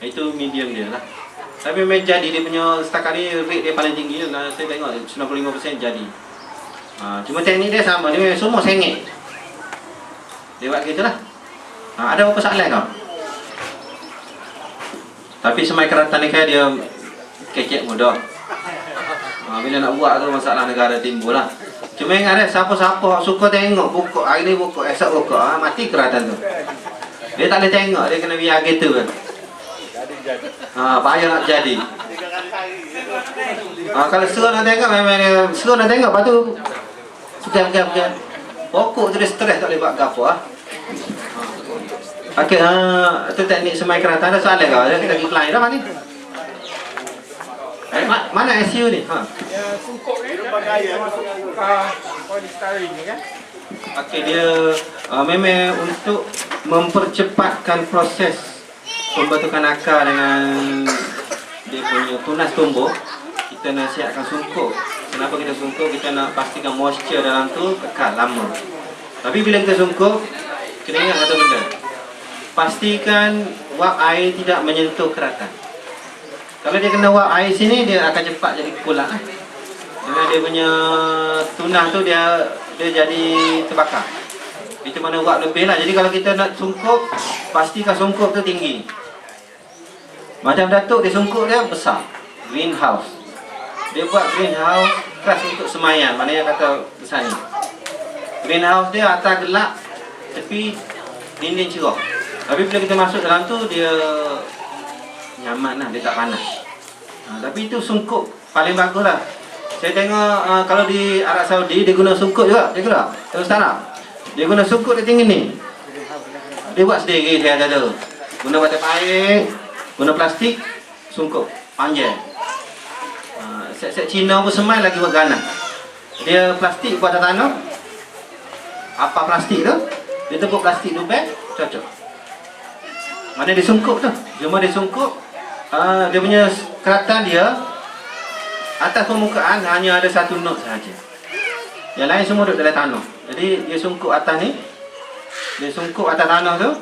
Itu medium dia lah. Tapi memang jadi dia punya setakat ni rate dia paling tinggi lah. Saya tengok 95% jadi. Cuma teknik dia sama, dia memang semua sengit. Dia buat gitu lah. Ada apa soalan kau? Tapi semai keratan ni kan dia kecek mudah. Bila nak buat tu masalah negara timbul lah. Cuma ingat siapa-siapa suka tengok pokok, hari ni pokok, esok pokok, mati keratan tu. Dia tak boleh tengok, dia kena biar gitu kan. Payah nak jadi. Kalau suruh nak tengok, memang dia suruh nak tengok, lepas tu pegang. Pokok tu dia stres, tak boleh buat apa lah. Okey, itu teknik semai keratan. Ada soalan kau? Ada kita pergi klien dah ni. Mana SU ni? Ya, sungkuk ni dia masuk polystyrene ni kan. Okey, dia memang untuk mempercepatkan proses pembentukan akar dengan dia punya tunas tumbuh, kita nasihatkan sungkup. Kenapa kita sungkup? Kita nak pastikan moisture dalam tu kekal lama. Tapi bila kita sungkup, kena ingat satu benda. Pastikan wap air tidak menyentuh keratan. Kalau dia kena wap air sini, dia akan cepat jadi kulak. Dengan dia punya tunas tu dia jadi terbakar. Itu mana wap lebih lah. Jadi kalau kita nak sungkup, pastikan sungkup tu tinggi. Macam Datuk, dia sungkup dia besar. Greenhouse. Dia buat greenhouse keras untuk semayan. Mana yang kata besar ni. Greenhouse dia atas gelap, tepi dinding cerah. Tapi bila kita masuk dalam tu, dia nyaman lah, dia tak panas. Tapi itu sungkup paling bagus lah. Saya tengok kalau di Arab Saudi, dia guna sungkup juga. Dia guna, terus tanam. Dia guna sungkup dia tinggi ni. Dia buat sendiri, saya kata. Guna batu air, guna plastik, sungkup, panjang. Set-set Cina pun semai lagi buat ganas. Dia plastik buat tanam. Apa plastik tu? Dia tepuk plastik tu bag, cocok. Mana dia sungkup tu? Cuma dia sungkup, dia punya keratan dia atas permukaan hanya ada satu knot sahaja. Yang lain semua duduk dalam tanah. Jadi dia sungkup atas ni, dia sungkup atas tanah tu,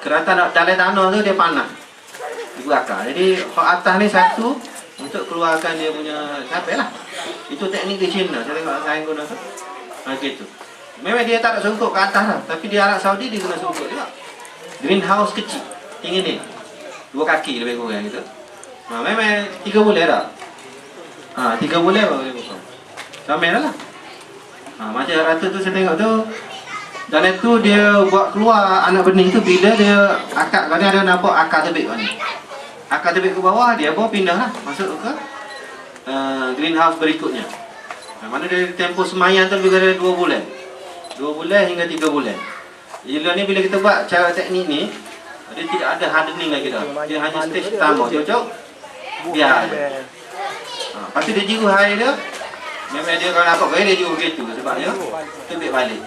keratan dalam tanah tu dia panas, dia berakar. Jadi atas ni satu untuk keluarkan dia punya cabai lah. Itu teknik di China. Saya tengok saya guna tu. Gitu. Memang dia tak ada sungkup ke atas lah, tapi di Arab Saudi dia guna sungkup juga. Greenhouse kecil, tinggi ni, 2 kaki lebih kurang gitu. Memang 3 bulan dah. 3 bulan baru boleh buka. Ramai dah lah. Macam rata tu saya tengok tu, dalam tu dia buat keluar anak benih tu bila dia akar, kadang ada nampak akar tebik ni. Akar tebik ke bawah, dia bawa pindah lah, masuk ke greenhouse berikutnya. Mana dia tempoh semayan tu lebih dari 2 bulan. 2 bulan hingga 3 bulan. Jadi ni bila kita buat cara teknik ni, dia tidak ada hardening lagi dah. Dia hanya stage pertama, cocok. biar je. Lepas tu dia jiru hari dia. Memang dia kalau nampak gaya dia jiru gitu. Sebabnya tubik balik.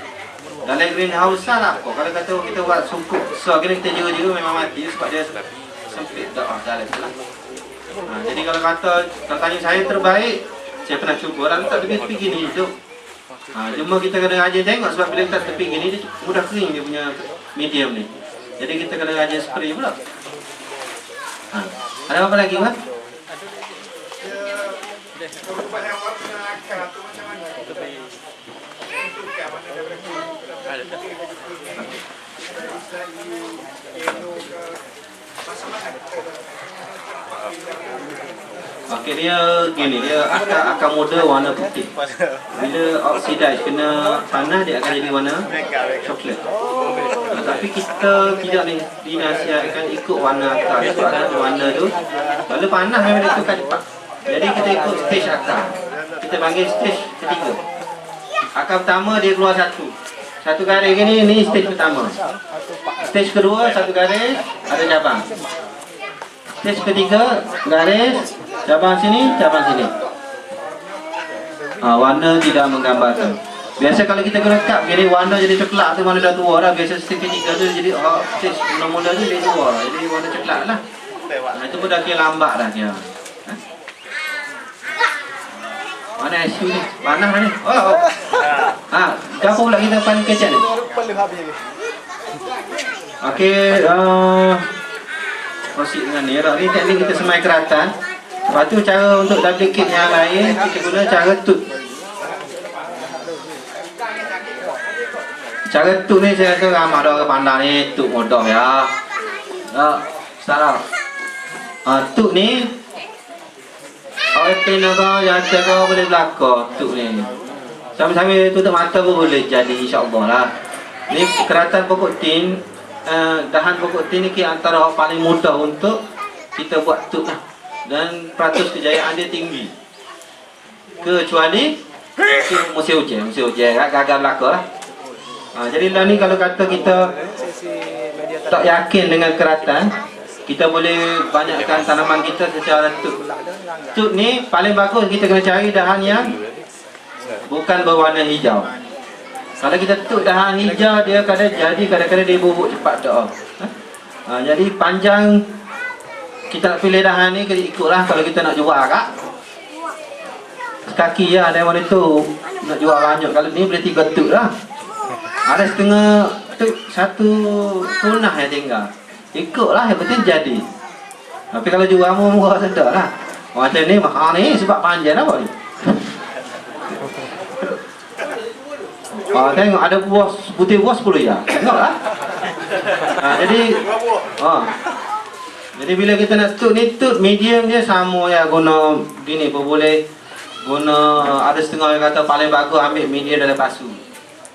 Dalam greenhouse lah apa. Kalau kata kita buat sungkup besar kena kita jiru-jiru memang mati. Sebab dia sempit tak jalan tu lah. Jadi kalau kata kalau tanya saya terbaik, saya pernah cuba lah letak tepi-tepi gini hidup. Cuma kita kena rajin tengok sebab bila letak tepi gini dia mudah kering dia punya medium ni. Jadi kita kena rajin spray pula. Ada apa lagi Wan? Okey, dia gini, dia akar muda warna putih. Bila oxidize kena tanah dia akan jadi warna coklat. Tapi kita tidak ni dinasihatkan ikut warna akar sebab ada warna tu kalau panas memang dia tukar cepat. Jadi kita ikut stage akar. Kita panggil stage ketiga. Akar pertama dia keluar satu garis gini, ni stage pertama. Stage kedua satu garis ada cabang. Stage ketiga garis cabang sini, cabang sini. Warna tidak menggambarkan. Biasa kalau kita kena kap gini warna jadi coklat tu mana dah tua dah. Biasa stage ketiga tu jadi stage mula-mula tu dia tua. Jadi warna coklat lah. Itu pun dah kira lambat dah dia. Mana isu ni? Panas dah ni. Apa pula kita panen kecap ni? Okey, proceed dengan ni. Ni teknik kita semai keratan. Lepas tu cara untuk duplicate yang lain kita guna cara tut. Cara tut ni saya rasa ramai orang pandang ni tut mudah ya. Salah. Tut ni orang kau yang kau boleh belakang tut ni. Sambil-sambil tutup mata pun boleh jadi insya-Allah lah. Ni keratan pokok tin, dahan pokok tin ni antara paling mudah untuk kita buat tut lah. Dan peratus kejayaan dia tinggi. Kecuali musim hujan gagal belaka lah. Jadi lah ni kalau kata kita tak yakin dengan keratan, kita boleh banyakkan tanaman kita secara tut. Tut ni paling bagus kita kena cari dahan yang bukan berwarna hijau. Kalau kita tut dahan hijau dia kadang-kadang dia bubuk cepat tak. Jadi panjang kita nak pilih dahan ni kita ikutlah kalau kita nak jual kak. Kaki ya ada yang tu nak jual banyak. Kalau ni boleh 3 tut lah. Ada setengah tut satu tunah yang tinggal. Ikutlah yang penting jadi. Tapi kalau jual murah sedap lah. Macam ni mahal ni sebab panjang apa ni. Tengok ada buah putih buah 10 ya. Tengoklah. Jadi bila kita nak tut ni tut medium dia sama ya guna gini pun boleh guna ada setengah yang kata paling bagus ambil medium dalam pasu.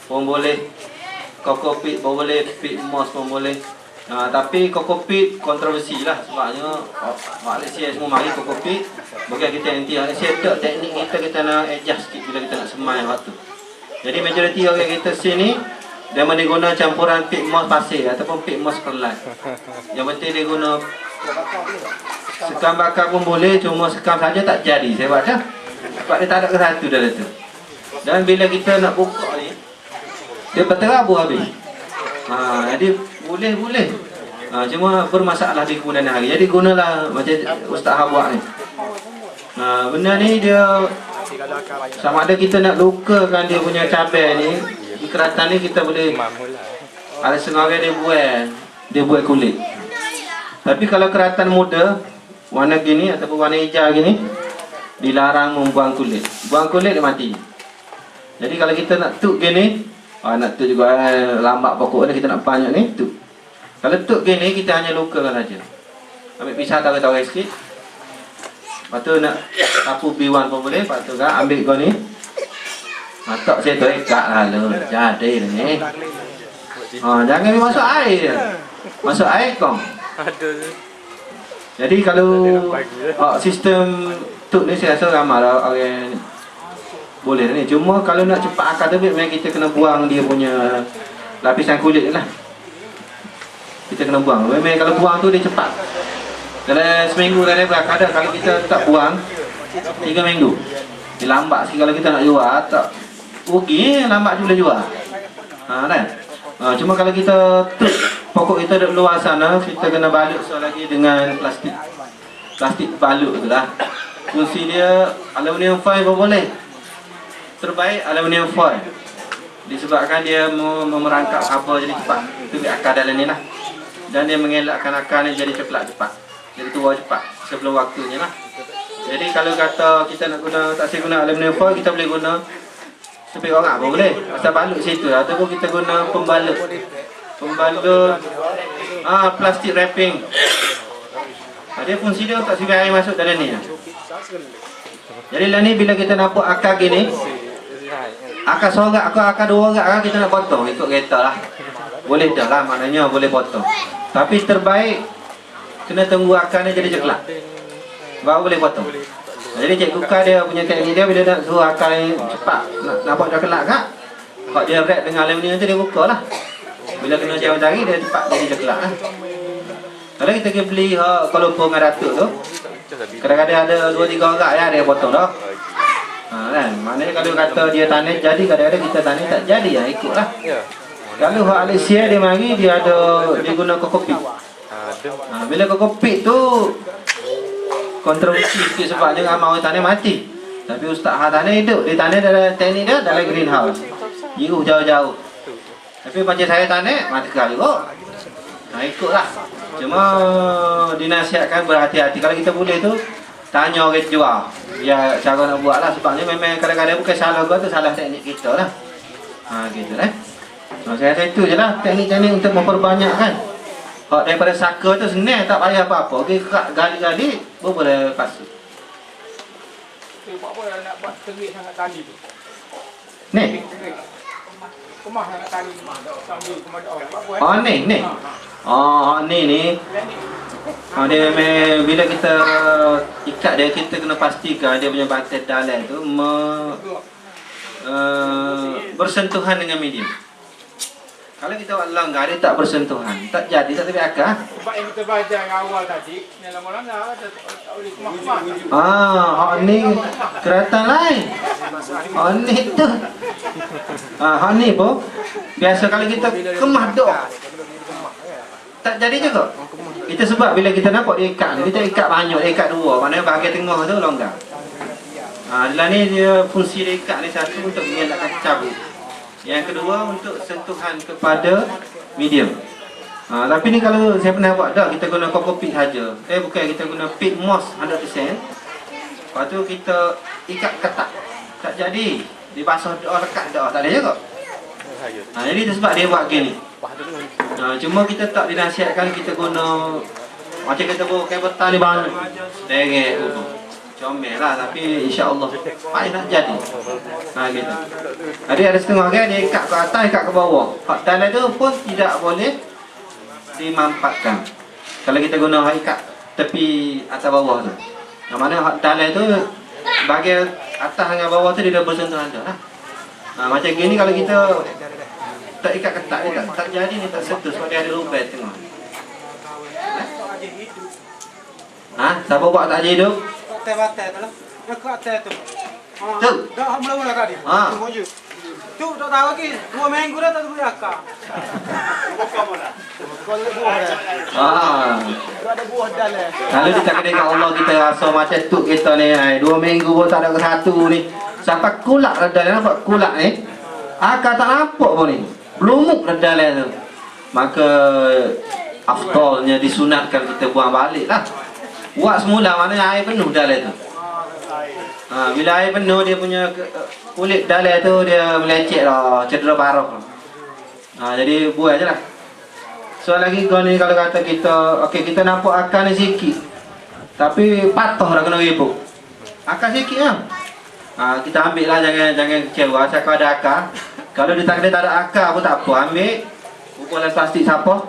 Pun boleh kokopit pun boleh pit moss pun boleh. Tapi kokopit kontroversi lah sebabnya Malaysia semua mari kokopit bukan kita nanti Malaysia tak teknik kita nak adjust sikit bila kita nak semai waktu. Jadi majoriti orang kita sini dia guna campuran pit moss pasir ataupun pit moss perlat. Yang penting dia guna sekam bakar pun boleh, cuma sekam saja tak jadi saya buat dah. Sebab dia tak ada kesatu dalam tu. Dan bila kita nak buka ni dia berterabur habis. Jadi boleh. Cuma bermasalah di kemudian hari. Jadi gunalah macam Ustaz Habwak ni. Benda ni dia sama ada kita nak lukakan dia punya cabai ni. Di keratan ni kita boleh ada sengaja dia buat kulit. Tapi kalau keratan muda warna gini ataupun warna hijau gini dilarang membuang kulit. Buang kulit dia mati. Jadi kalau kita nak tut gini, nak tut juga lambat pokok ni kita nak banyak ni tut. Kalau tut gini kita hanya lukakan saja. Ambil pisau tarik-tarik sikit. Lepas tu nak sapu B1 pun boleh. Lepas tu kan ambil kau ni. Tak saya tu ikat lah lu. Jadi ni. Jangan masuk air dia. Masuk air kau. Jadi kalau sistem tut ni saya rasa ramai orang boleh ni. Cuma kalau nak cepat akar terbit memang kita kena buang dia punya lapisan kulit lah. Kita kena buang. Memang kalau buang tu dia cepat. Dalam seminggu tadi kadang kalau kita tak buang 3 minggu. Dia lambat sikit kalau kita nak jual tak rugi, lambat juga jual. Kan? Cuma kalau kita pokok kita duduk luar sana, kita kena balut lagi dengan plastik balut tu lah. Fungsi dia aluminium foil pun boleh. Terbaik aluminium foil. Disebabkan dia merangkap rubber jadi cepat. Itu akar dalam ni lah. Dan dia mengelakkan akar ni jadi coklat cepat. Jadi tua cepat sebelum waktunya lah. Jadi kalau kata kita nak guna, tak saya guna aluminium foil, kita boleh guna sepi orang pun boleh. Pasal balut situ ataupun kita guna pembalut plastik wrapping. Dia fungsi dia tak sibuk air masuk dalam ni. Jadi lah ni bila kita nampak akar gini, akar sorak, akar 2 orang kita nak potong ikut kereta lah. Boleh dah lah, maknanya boleh potong. Tapi terbaik kena tunggu akar ni jadi coklat baru boleh potong. Jadi cikgu Kak dia punya teknik dia bila nak suruh akar ni cepat nak buat coklat kak, kalau dia wrap dengan aluminium tu dia buka lah. Bila kena jauh dari dia cepat jadi coklat lah. Kalau kita pergi beli kalau lumpur dengan datuk tu, kadang-kadang ada 2-3 orang ya dia potong dah. Kan? Maknanya kalau kata dia tanam jadi, kadang-kadang kita tanam tak jadi ya ikut lah. Kalau hak Malaysia dia mari dia guna kokopit. Bila kokopit tu kontroversi sikit sebab dia ramai orang tanam mati. Tapi ustaz tanam hidup, dia tanam dalam teknik dia dalam greenhouse. Jiru jauh-jauh. Tapi macam saya tanam mati kali juga. Ikutlah. Cuma dinasihatkan berhati-hati. Kalau kita boleh tu tanya orang jual. Ya cara nak buat lah sebabnya memang kadang-kadang bukan salah gua tu, salah teknik kita lah. Gitu lah. Saya rasa itu je lah teknik-teknik untuk memperbanyakkan. Kalau daripada saka tu senang, tak payah apa-apa. Okey, gali-gali boleh pasut. Apa yang nak buat terik sangat tali tu? Ni. Kemah sangat tali sambil kemadau. Ni. Ni. Dia memang bila kita ikat dia, kita kena pastikan dia punya batai dalam tu bersentuhan dengan medium. Kalau kita buat langgar, dia tak bersentuhan, tak jadi, tak tepi akar. Sebab yang kita baca yang awal tadi, yang lama-lama tak boleh kemah-kemah. Ni keratan lain. Ni tu. Ni pun biasa kalau kita kemah dok, tak jadi juga. Kita sebab bila kita nampak dia ikat, kita ikat banyak, dia ikat 2, maknanya bahagian tengah tu longgar. Dalam ni dia fungsi dia ikat ni satu untuk mengelakkan cabut. Yang kedua untuk sentuhan kepada medium. Tapi ni kalau saya pernah buat dah, kita guna kokopit saja. Bukan, kita guna pit moss 100%. Lepas tu kita ikat ketat. Tak jadi. Dia basah dah, lekat dah, tak boleh juga. Jadi itu sebab dia buat gini. Cuma kita tak dinasihatkan kita guna macam kita bawa kabel tali bang. Derek tu. Comel lah, tapi insya-Allah baik nak jadi. Gitu. Ada setengah kan dia ikat ke atas, ikat ke bawah. Hak dalam tu pun tidak boleh dimanfaatkan. Kalau kita guna hak ikat tepi atas bawah tu. Yang mana hak dalam tu bahagian atas dengan bawah tu dia dah bersentuhan dah lah. Macam gini kalau kita tak ikat ketat dia tak jadi, ni tak sentuh sebab dia ada lubang tengah. Siapa buat tak jadi hidup? Batai tu lah. Yang ke atas tu. Tu. Dah mula-mula tadi. Tunggu je. Tu tak tahu lagi. 2 minggu dah tak boleh akar. Kalau ada buah dah. Ada buah dalam. Kalau kita kena kat Allah, kita rasa macam tu kita ni. 2 minggu pun tak ada ke satu ni. Sampai kulak dalam, nampak kulak ni. Akar tak nampak pun ni. Belumuk dalam tu. Maka afdalnya disunatkan kita buang balik lah. Buat semula maknanya air penuh dalam tu. Bila air penuh dia punya kulit dalam tu dia melecet lah, cedera parah. Jadi buat je lah. So lagi kau ni kalau kata kita, okey kita nampak akar ni sikit. Tapi patah dah kena ribut. Akar sikit lah. Kita ambil lah, jangan kecewa. Saya kalau ada akar. Kalau dia tak ada akar pun tak apa. Ambil ukuran plastik sapah.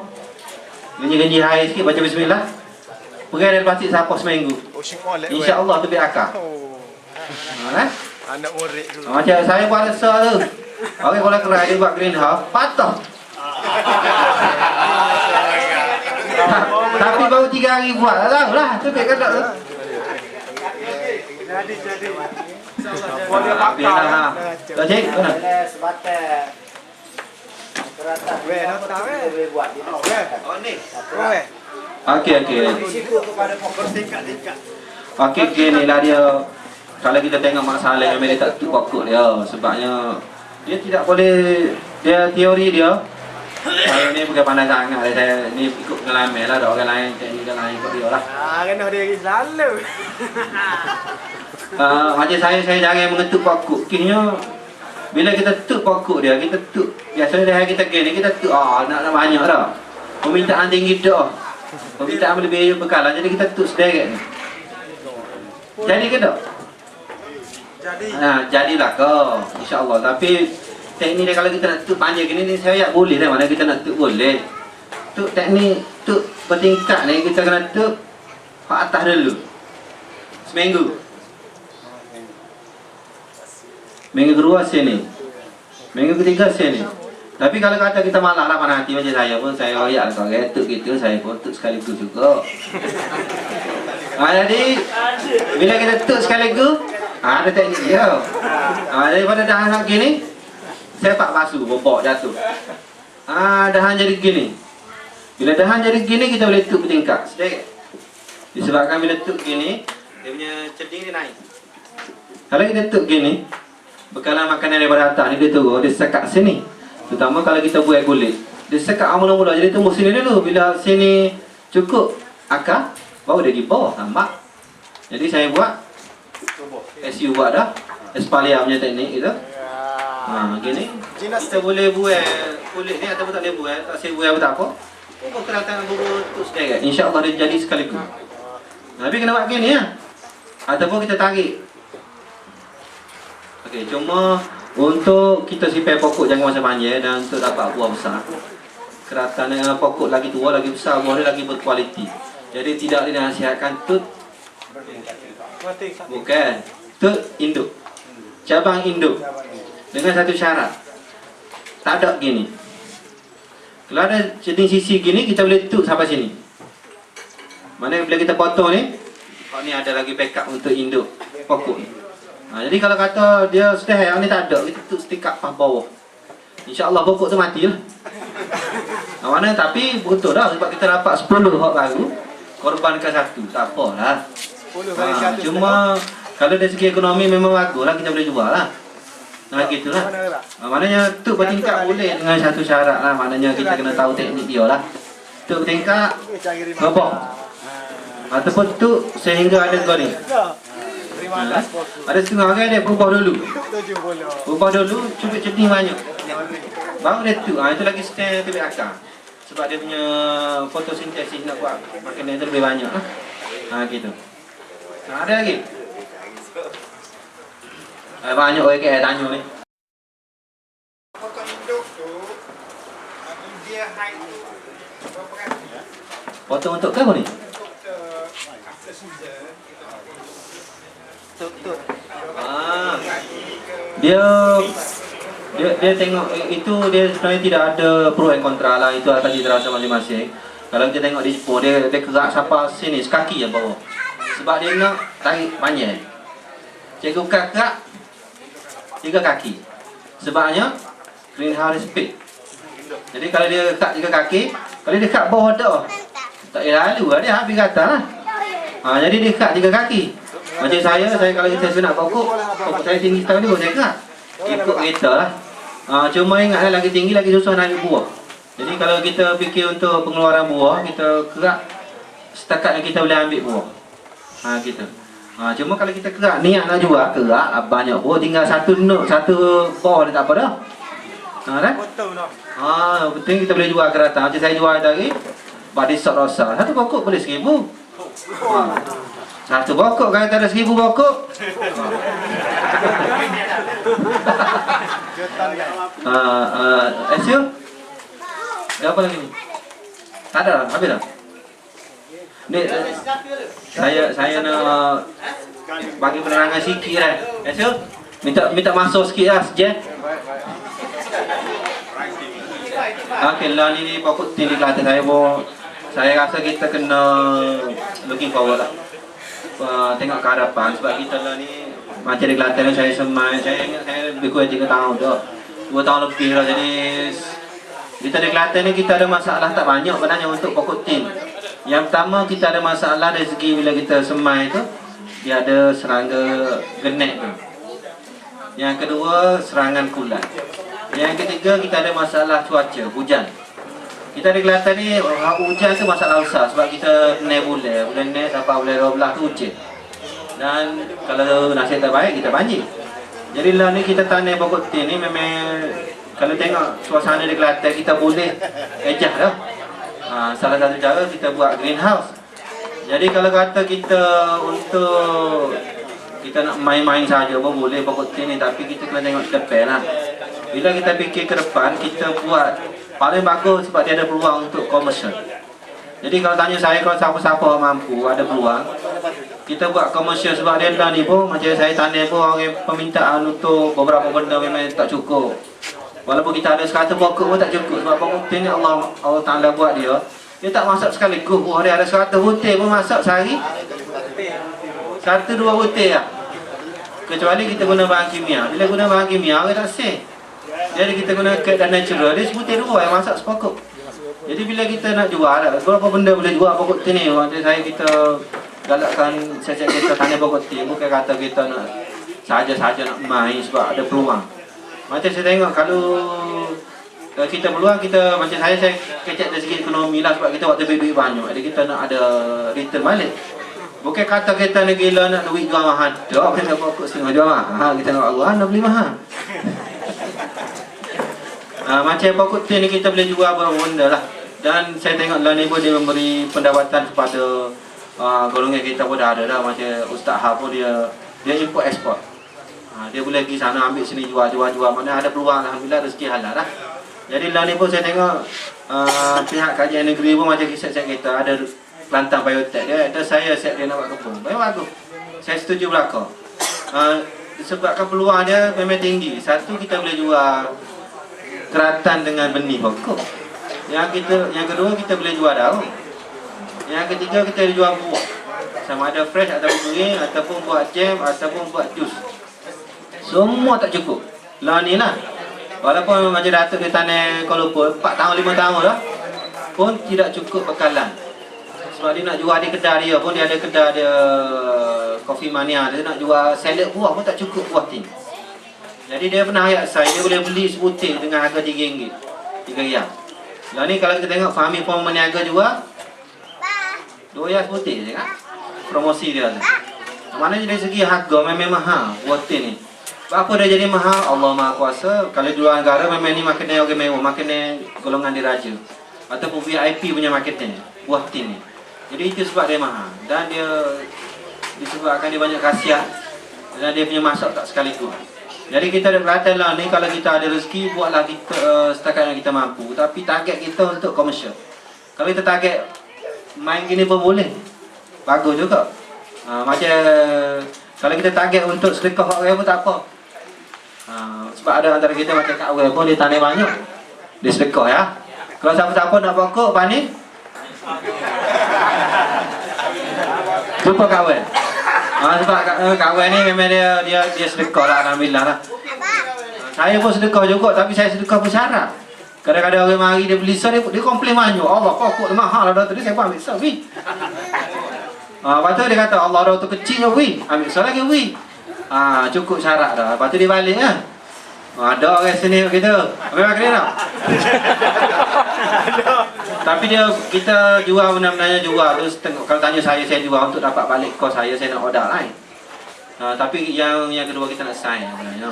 Genji-genji air sikit, baca bismillah. Pergi dalam plastik sapah seminggu. InsyaAllah tu biar akar. Anak murid dulu. Macam saya buat rasa tu. Orang kalau kerai dia buat greenhouse, patah. Tapi baru 3 hari buat, tak tahu lah. Tu baik kata tu. Jadi. Biarlah. Tak cik, mana? Sebatas keratan boleh buat di Okey. risiko kepada pokok tingkat-tingkat. Okey, ni lah dia. Kalau kita tengok masalah yang dia tak tutup pokok dia. Sebabnya dia tidak boleh, dia teori dia. Saya ni bukan pandai sangat. Saya ni ikut pengalaman lah. Ada orang lain, teknik dia lain ikut dia lah. Kena diri selalu. Macam saya jarang mengetuk pokok. Kini bila kita tuk pokok dia, kita tuk. Biasanya dah kita gini, kita tuk. Nak banyak dah. Permintaan tinggi dah. Permintaan lebih bekalan. Jadi kita tuk sederet ni. Jadi ke tak? Jadi. Jadilah kau. InsyaAllah. Tapi teknik dia kalau kita nak tuk panjang gini ni, saya boleh dah. Mana kita nak tuk boleh. Tuk teknik, tuk bertingkat ni, kita kena tuk pak atas dulu. Seminggu. Minggu kedua sini, minggu ketiga sini. Tapi kalau kata kita malah lah mana hati macam saya pun, saya royak lah kalau tuk gitu, saya pun tuk sekaligus juga. Jadi bila kita tuk sekaligus, ada teknik dia. Daripada dahan gini, saya pak basuh, bobok jatuh. Dahan jadi gini. Bila dahan jadi gini, kita boleh tuk bertingkat sedikit. Disebabkan bila tuk gini, dia punya ceding dia naik. Kalau kita tuk gini, bekalan makanan daripada atas ni dia turun, dia sekat sini. Terutama kalau kita buat kulit, dia sekat mula-mula, jadi tunggu sini dulu. Bila sini cukup akar, baru dia di bawah, nampak? Jadi saya buat SU buat dah, Espalia punya teknik itu. Gini kita boleh buat kulit ni ataupun tak boleh buat, tak saya buat tak apa. Pukul keratan bubur tu sedikit, insya-Allah dia jadi sekaligus. Tapi kena buat gini ya. Ataupun kita tarik. Okey, cuma untuk kita simpan pokok jangka masa panjang dan untuk dapat buah besar. Keratan pokok lagi tua, lagi besar, buah dia lagi berkualiti. Jadi tidak dinasihatkan tut. Bukan. Tut induk. Cabang induk. Dengan satu syarat. Tak ada gini. Kalau ada ceding sisi gini, kita boleh tut sampai sini. Mana bila kita potong ni, ni ada lagi backup untuk induk pokok ni. Jadi kalau kata dia sudah yang ni tak ada, kita tuk setiap pas bawah. InsyaAllah pokok tu mati lah. Mana tapi betul dah sebab kita dapat 10 hak baru, korbankan 1, tak apalah. Cuma kalau dari segi ekonomi memang bagus lah, kita boleh jual lah. Gitulah. Maknanya tuk bertingkat boleh dengan satu syarat lah. Maknanya kita kena tahu teknik dia lah. Tuk bertingkat, ngebok. Ataupun tuk sehingga ada kau ni. Ada setengah orang dia berubah dulu. Berubah dulu, cubit ceding banyak. Baru dia tu, itu lagi stand lebih akar. Sebab dia punya fotosintesis nak buat makanan tu lebih banyak. Gitu. Ada lagi? Banyak orang yang tanya ni. Potong induk tu, dia height tu berapa kali? Potong untuk ke apa ni? After season. Dia tengok itu dia sebenarnya tidak ada pro and kontra lah, itu atas dirasa masing-masing. Kalau kita tengok di Jepun dia kerak sampai sini sekaki yang bawah. Sebab dia nak tarik panjang. Cikgu kerak 3 kaki. Sebabnya greenhouse speed. Jadi kalau dia kerak 3 kaki, kalau dia kerak bawah dah, tak payah lalu dia habis kata lah. Jadi dia kerak 3 kaki. Macam saya kalau kita sunat pokok saya tinggi setahun ni, saya kerak ikut kereta lah. Cuma ingatlah lagi tinggi lagi susah nak ambil buah. Jadi kalau kita fikir untuk pengeluaran buah, kita kerak setakat yang kita boleh ambil buah. Gitu. Cuma kalau kita kerak niat nak jual, kerak banyak buah, tinggal satu buah dia tak apa dah. Kan? Penting kita boleh jual keratan. Macam saya jual tadi body shot rosa, satu pokok boleh 1,000. Satu pokok kalau tak ada 1,000 pokok. Esyo? Ada apa lagi ni? Tak ada dah, habis dah. Ni saya nak bagi penerangan sikit lah. Esyo? Minta masuk sikit lah sejak. Okey lah, ni pokok tinggi ke atas saya pun saya rasa kita kena looking forward lah. Tengok ke hadapan sebab kita lah ni macam di Kelantan saya semai, saya ingat saya lebih kurang 3 tahun tu. 2 tahun lebih lah, jadi kita di Kelantan ni kita ada masalah tak banyak sebenarnya untuk pokok tin. Yang pertama kita ada masalah dari segi bila kita semai tu dia ada serangga genek tu. Yang kedua serangan kulat. Yang ketiga kita ada masalah cuaca, hujan. Kita di Kelantan ni hujan tu masalah besar sebab kita bulan ni sampai bulan 12 tu hujan. Dan kalau nasib tak baik kita banjir. Jadi lah ni kita tanam pokok tin ni memang kalau tengok suasana di Kelantan kita boleh ejah dah. Salah satu cara kita buat greenhouse. Jadi kalau kata kita untuk kita nak main-main saja pun boleh pokok tin ni, tapi kita kena tengok depan lah. Bila kita fikir ke depan, kita buat paling bagus sebab dia ada peluang untuk komersial. Jadi kalau tanya saya, kalau siapa-siapa mampu ada peluang, kita buat komersial sebab dia dah ni pun macam saya tanam pun orang permintaan untuk beberapa benda memang tak cukup. Walaupun kita ada 100 pokok pun tak cukup sebab pokok tin ni Allah Ta'ala buat dia tak masak sekaligus. Dia ada 100 butir pun masak sehari 1-2 butir lah. Kecuali kita guna bahan kimia. Bila guna bahan kimia orang tak sih. Jadi kita guna cat dan natural, dia sebutir 2 yang masak sepokok. Jadi bila kita nak jual lah, berapa benda boleh jual pokok tin ni. Waktu saya kita galakkan setiap kita tanam pokok tin, bukan kata kita nak saja-saja nak main sebab ada peluang. Macam saya tengok kalau kita peluang, kita macam saya kecek dari segi ekonomi lah sebab kita waktu duit banyak. Jadi kita nak ada return balik. Bukan kata kita nak gila nak duit jual mahal. Tak, kita pokok setengah jual mahal. Kita nak Allah nak beli mahal. Macam pokok tin ni kita boleh jual beberapa benda lah. Dan saya tengok lah ni pun dia memberi pendapatan kepada golongan kita pun dah ada dah. Macam Ustaz Ha pun dia import export. Dia boleh pergi sana ambil sini jual. Mana ada peluang alhamdulillah rezeki halal lah. Jadi lah ni pun saya tengok pihak kajian negeri pun macam kisah kita ada Kelantan Biotek dia ada saya set dia nak buat kebun. Memang bagus. Saya setuju belaka. Disebabkan peluang dia memang tinggi. Satu kita boleh jual keratan dengan benih pokok. Yang kedua kita boleh jual daun. Yang ketiga kita boleh jual buah. Sama ada fresh ataupun kering ataupun buat jam ataupun buat jus. Semua tak cukup. Lah ni lah. Walaupun macam Datuk dia tanam Kuala Lumpur 4 tahun 5 tahun dah pun tidak cukup bekalan. Sebab dia nak jual di kedai dia pun dia ada kedai dia Coffee Mania, dia nak jual salad buah pun tak cukup buah tin. Jadi dia pernah ayat saya, dia boleh beli sebutir dengan harga RM3. RM3. Lah ni kalau kita tengok Fahmi pun meniaga jual RM2 sebutir je kan. Promosi dia tu. Maknanya dari segi harga memang mahal buah tin ni. Apa dia jadi mahal? Allah Maha Kuasa. Kalau di luar negara memang ni makanan orang mewah, makanan golongan diraja ataupun VIP punya makanan buah tin ni. Jadi itu sebab dia mahal. Dan dia disebabkan dia banyak khasiat dan dia punya masak tak sekaligus. Jadi kita ada Kelantan lah ni, kalau kita ada rezeki buatlah kita setakat yang kita mampu. Tapi target kita untuk komersial. Kalau kita target main gini pun boleh, bagus juga. Macam kalau kita target untuk sedekah orang pun tak apa. Sebab ada antara kita macam Kak Awel pun dia tanam banyak, dia sedekah ya. Kalau siapa-siapa nak pokok pani jumpa Kak Awel. Sebab Kak Awel ni memang dia sedekah lah, alhamdulillah lah. Saya pun sedekah juga, tapi saya sedekah bersyarat. Kadang-kadang orang mari dia beli sah, dia komplain banyak. Allah pokok dia mahal lah, tadi saya pun ambil sah weh. Lepas tu dia kata Allah dah tu kecil je weh, ambil sah lagi weh. Cukup syarat dah. Lepas tu dia balik kan. Ada orang sini kita. Memang kena tak? Tapi kita jual benar-benarnya jual tu setengah. Kalau tanya saya jual untuk dapat balik kos saya nak order lain. Tapi yang kedua kita nak sign sebenarnya.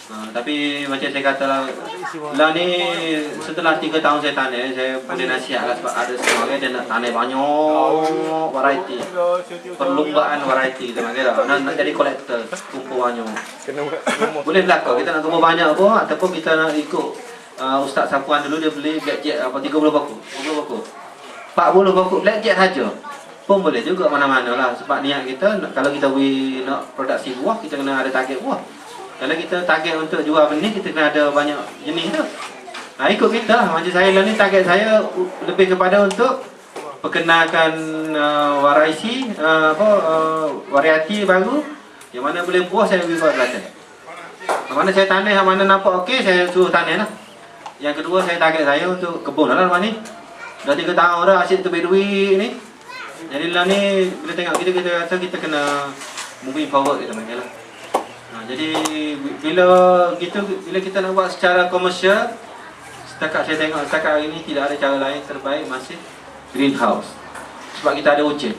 Tapi macam saya kata lah ni setelah 3 tahun saya tanam, saya boleh nasihat lah sebab ada semua orang dia nak tanam banyak variety, perlumbaan variety kita panggil lah. Nak jadi kolektor, kumpul banyak. Boleh belakang kita nak kumpul banyak pun ataupun kita nak ikut Ustaz Sapuan dulu, dia beli blackjack 30 pokok, 40 pokok blackjack saja pun boleh juga mana-mana lah. Sebab niat kita kalau kita nak produksi buah, kita kena ada target buah. Kalau kita target untuk jual benih, kita kena ada banyak jenis tu. Ikut kita lah. Macam saya lah ni, target saya lebih kepada untuk perkenalkan variasi baru yang mana boleh buah saya bagi buat Kelantan. Yang mana saya tanam, yang mana nampak okey saya suruh tanam lah. Yang kedua saya target saya untuk kebun lah lepas ni. Dah 3 tahun dah asyik terbit duit ni. Jadi lah ni bila tengok kita rasa kita kena moving forward kita panggil lah. Jadi bila kita nak buat secara komersial, setakat saya tengok setakat hari ni tidak ada cara lain terbaik masih greenhouse. Sebab kita ada hujan.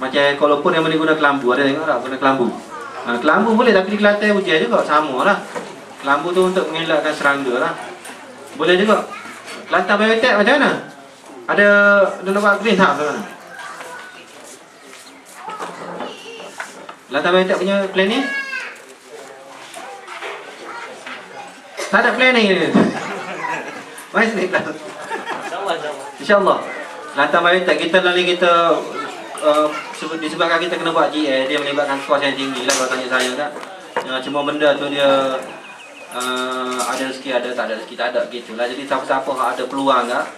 Macam Kuala Lumpur yang guna kelambu, ada tengok tak guna kelambu. Kelambu boleh tapi di Kelantan hujan juga sama lah. Kelambu tu untuk mengelakkan serangga lah. Boleh juga. Kelantan biotek macam mana? Ada nak buat greenhouse ke mana? Kelantan biotek punya plan ni? Tak ada planning ni. Mari sini kelas. InsyaAllah. Kelantan biotek kita lagi kita disebabkan kita kena buat GA, dia melibatkan kos yang tinggi lah kalau tanya saya kan. Cuma benda tu dia ada rezeki ada, tak ada rezeki tak ada gitulah. Jadi siapa-siapa ada peluang tak,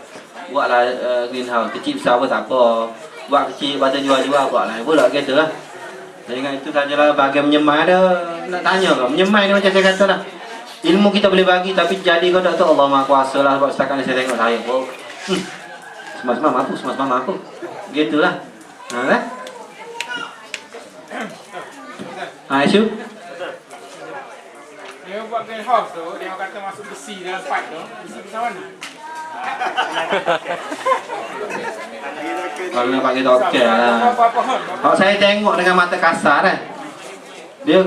buatlah greenhouse. Kecil besar pun tak apa. Buat kecil, buat jual-jual, buatlah. Pula gitu lah. Jadi dengan itu sajalah bahagian menyemai ada nak tanya ke. Menyemai ni macam saya kata lah. Ilmu kita boleh bagi tapi jadi kau tak tahu Allah Maha Kuasa lah. Sebab setakat ni saya tengok saya. Semua mampu. Gitulah. Kan? Aisyah? Dia buat greenhouse tu, dia kata masuk besi dalam pipe tu, besi macam mana? Kalau nak pakai doktor lah. Kalau saya tengok dengan mata kasar kan, dia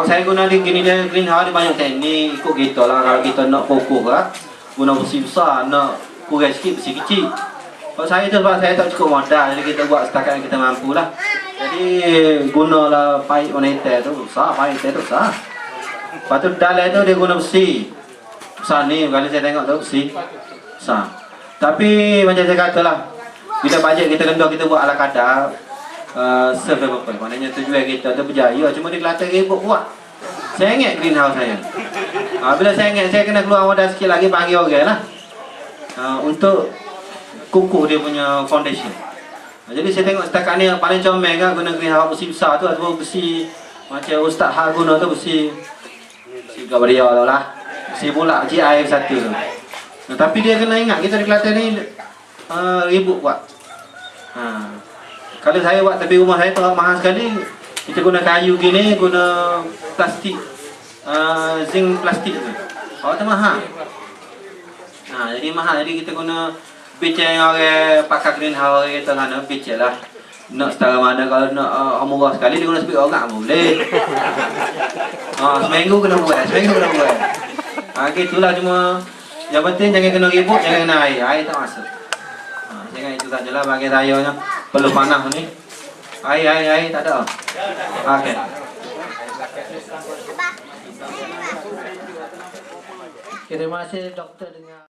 saya guna di gini dia greenhouse dia banyak teknik ikut kita lah. Kalau kita nak fokus lah, guna besi besar, nak kurang sikit besi kecil. Kalau saya tu sebab saya tak cukup modal, jadi kita buat setakat yang kita mampu lah. Jadi gunalah pipe monitor tu besar, pipe tu besar. Lepas tu dalam tu dia guna besi besar ni, kali saya tengok tu besi besar. Tapi macam saya kata lah, bila bajet kita rendah kita buat ala kadar serve apa, maknanya tujuan kita tu berjaya. Cuma di Kelantan ribut buat. Saya ingat greenhouse saya. Bila saya ingat saya kena keluar modal sikit lagi bagi orang lah untuk kukuh dia punya foundation. Jadi saya tengok setakat ni paling comel kan guna greenhouse besi besar tu, ataupun besi macam Ustaz Hak guna tu besi Gabriel tu lah. Besi pula GI satu tu. Tapi dia kena ingat kita di Kelantan ni ribut buat. Kalau saya buat tepi rumah saya tu mahal sekali. Kita guna kayu gini, guna plastik, zinc plastik tu. Tu mahal. Jadi mahal. Jadi kita guna pitch yang orang pakai greenhouse kita sana pitch lah. Nak setara mana, kalau nak murah sekali dia guna speed orang boleh. Seminggu kena buat. Gitulah. Cuma yang penting jangan kena ribut, jangan kena air. Air tak masuk. Jangan itu sajalah bagi saya perlu panah ni. Air tak ada. Okey. Terima kasih doktor dengan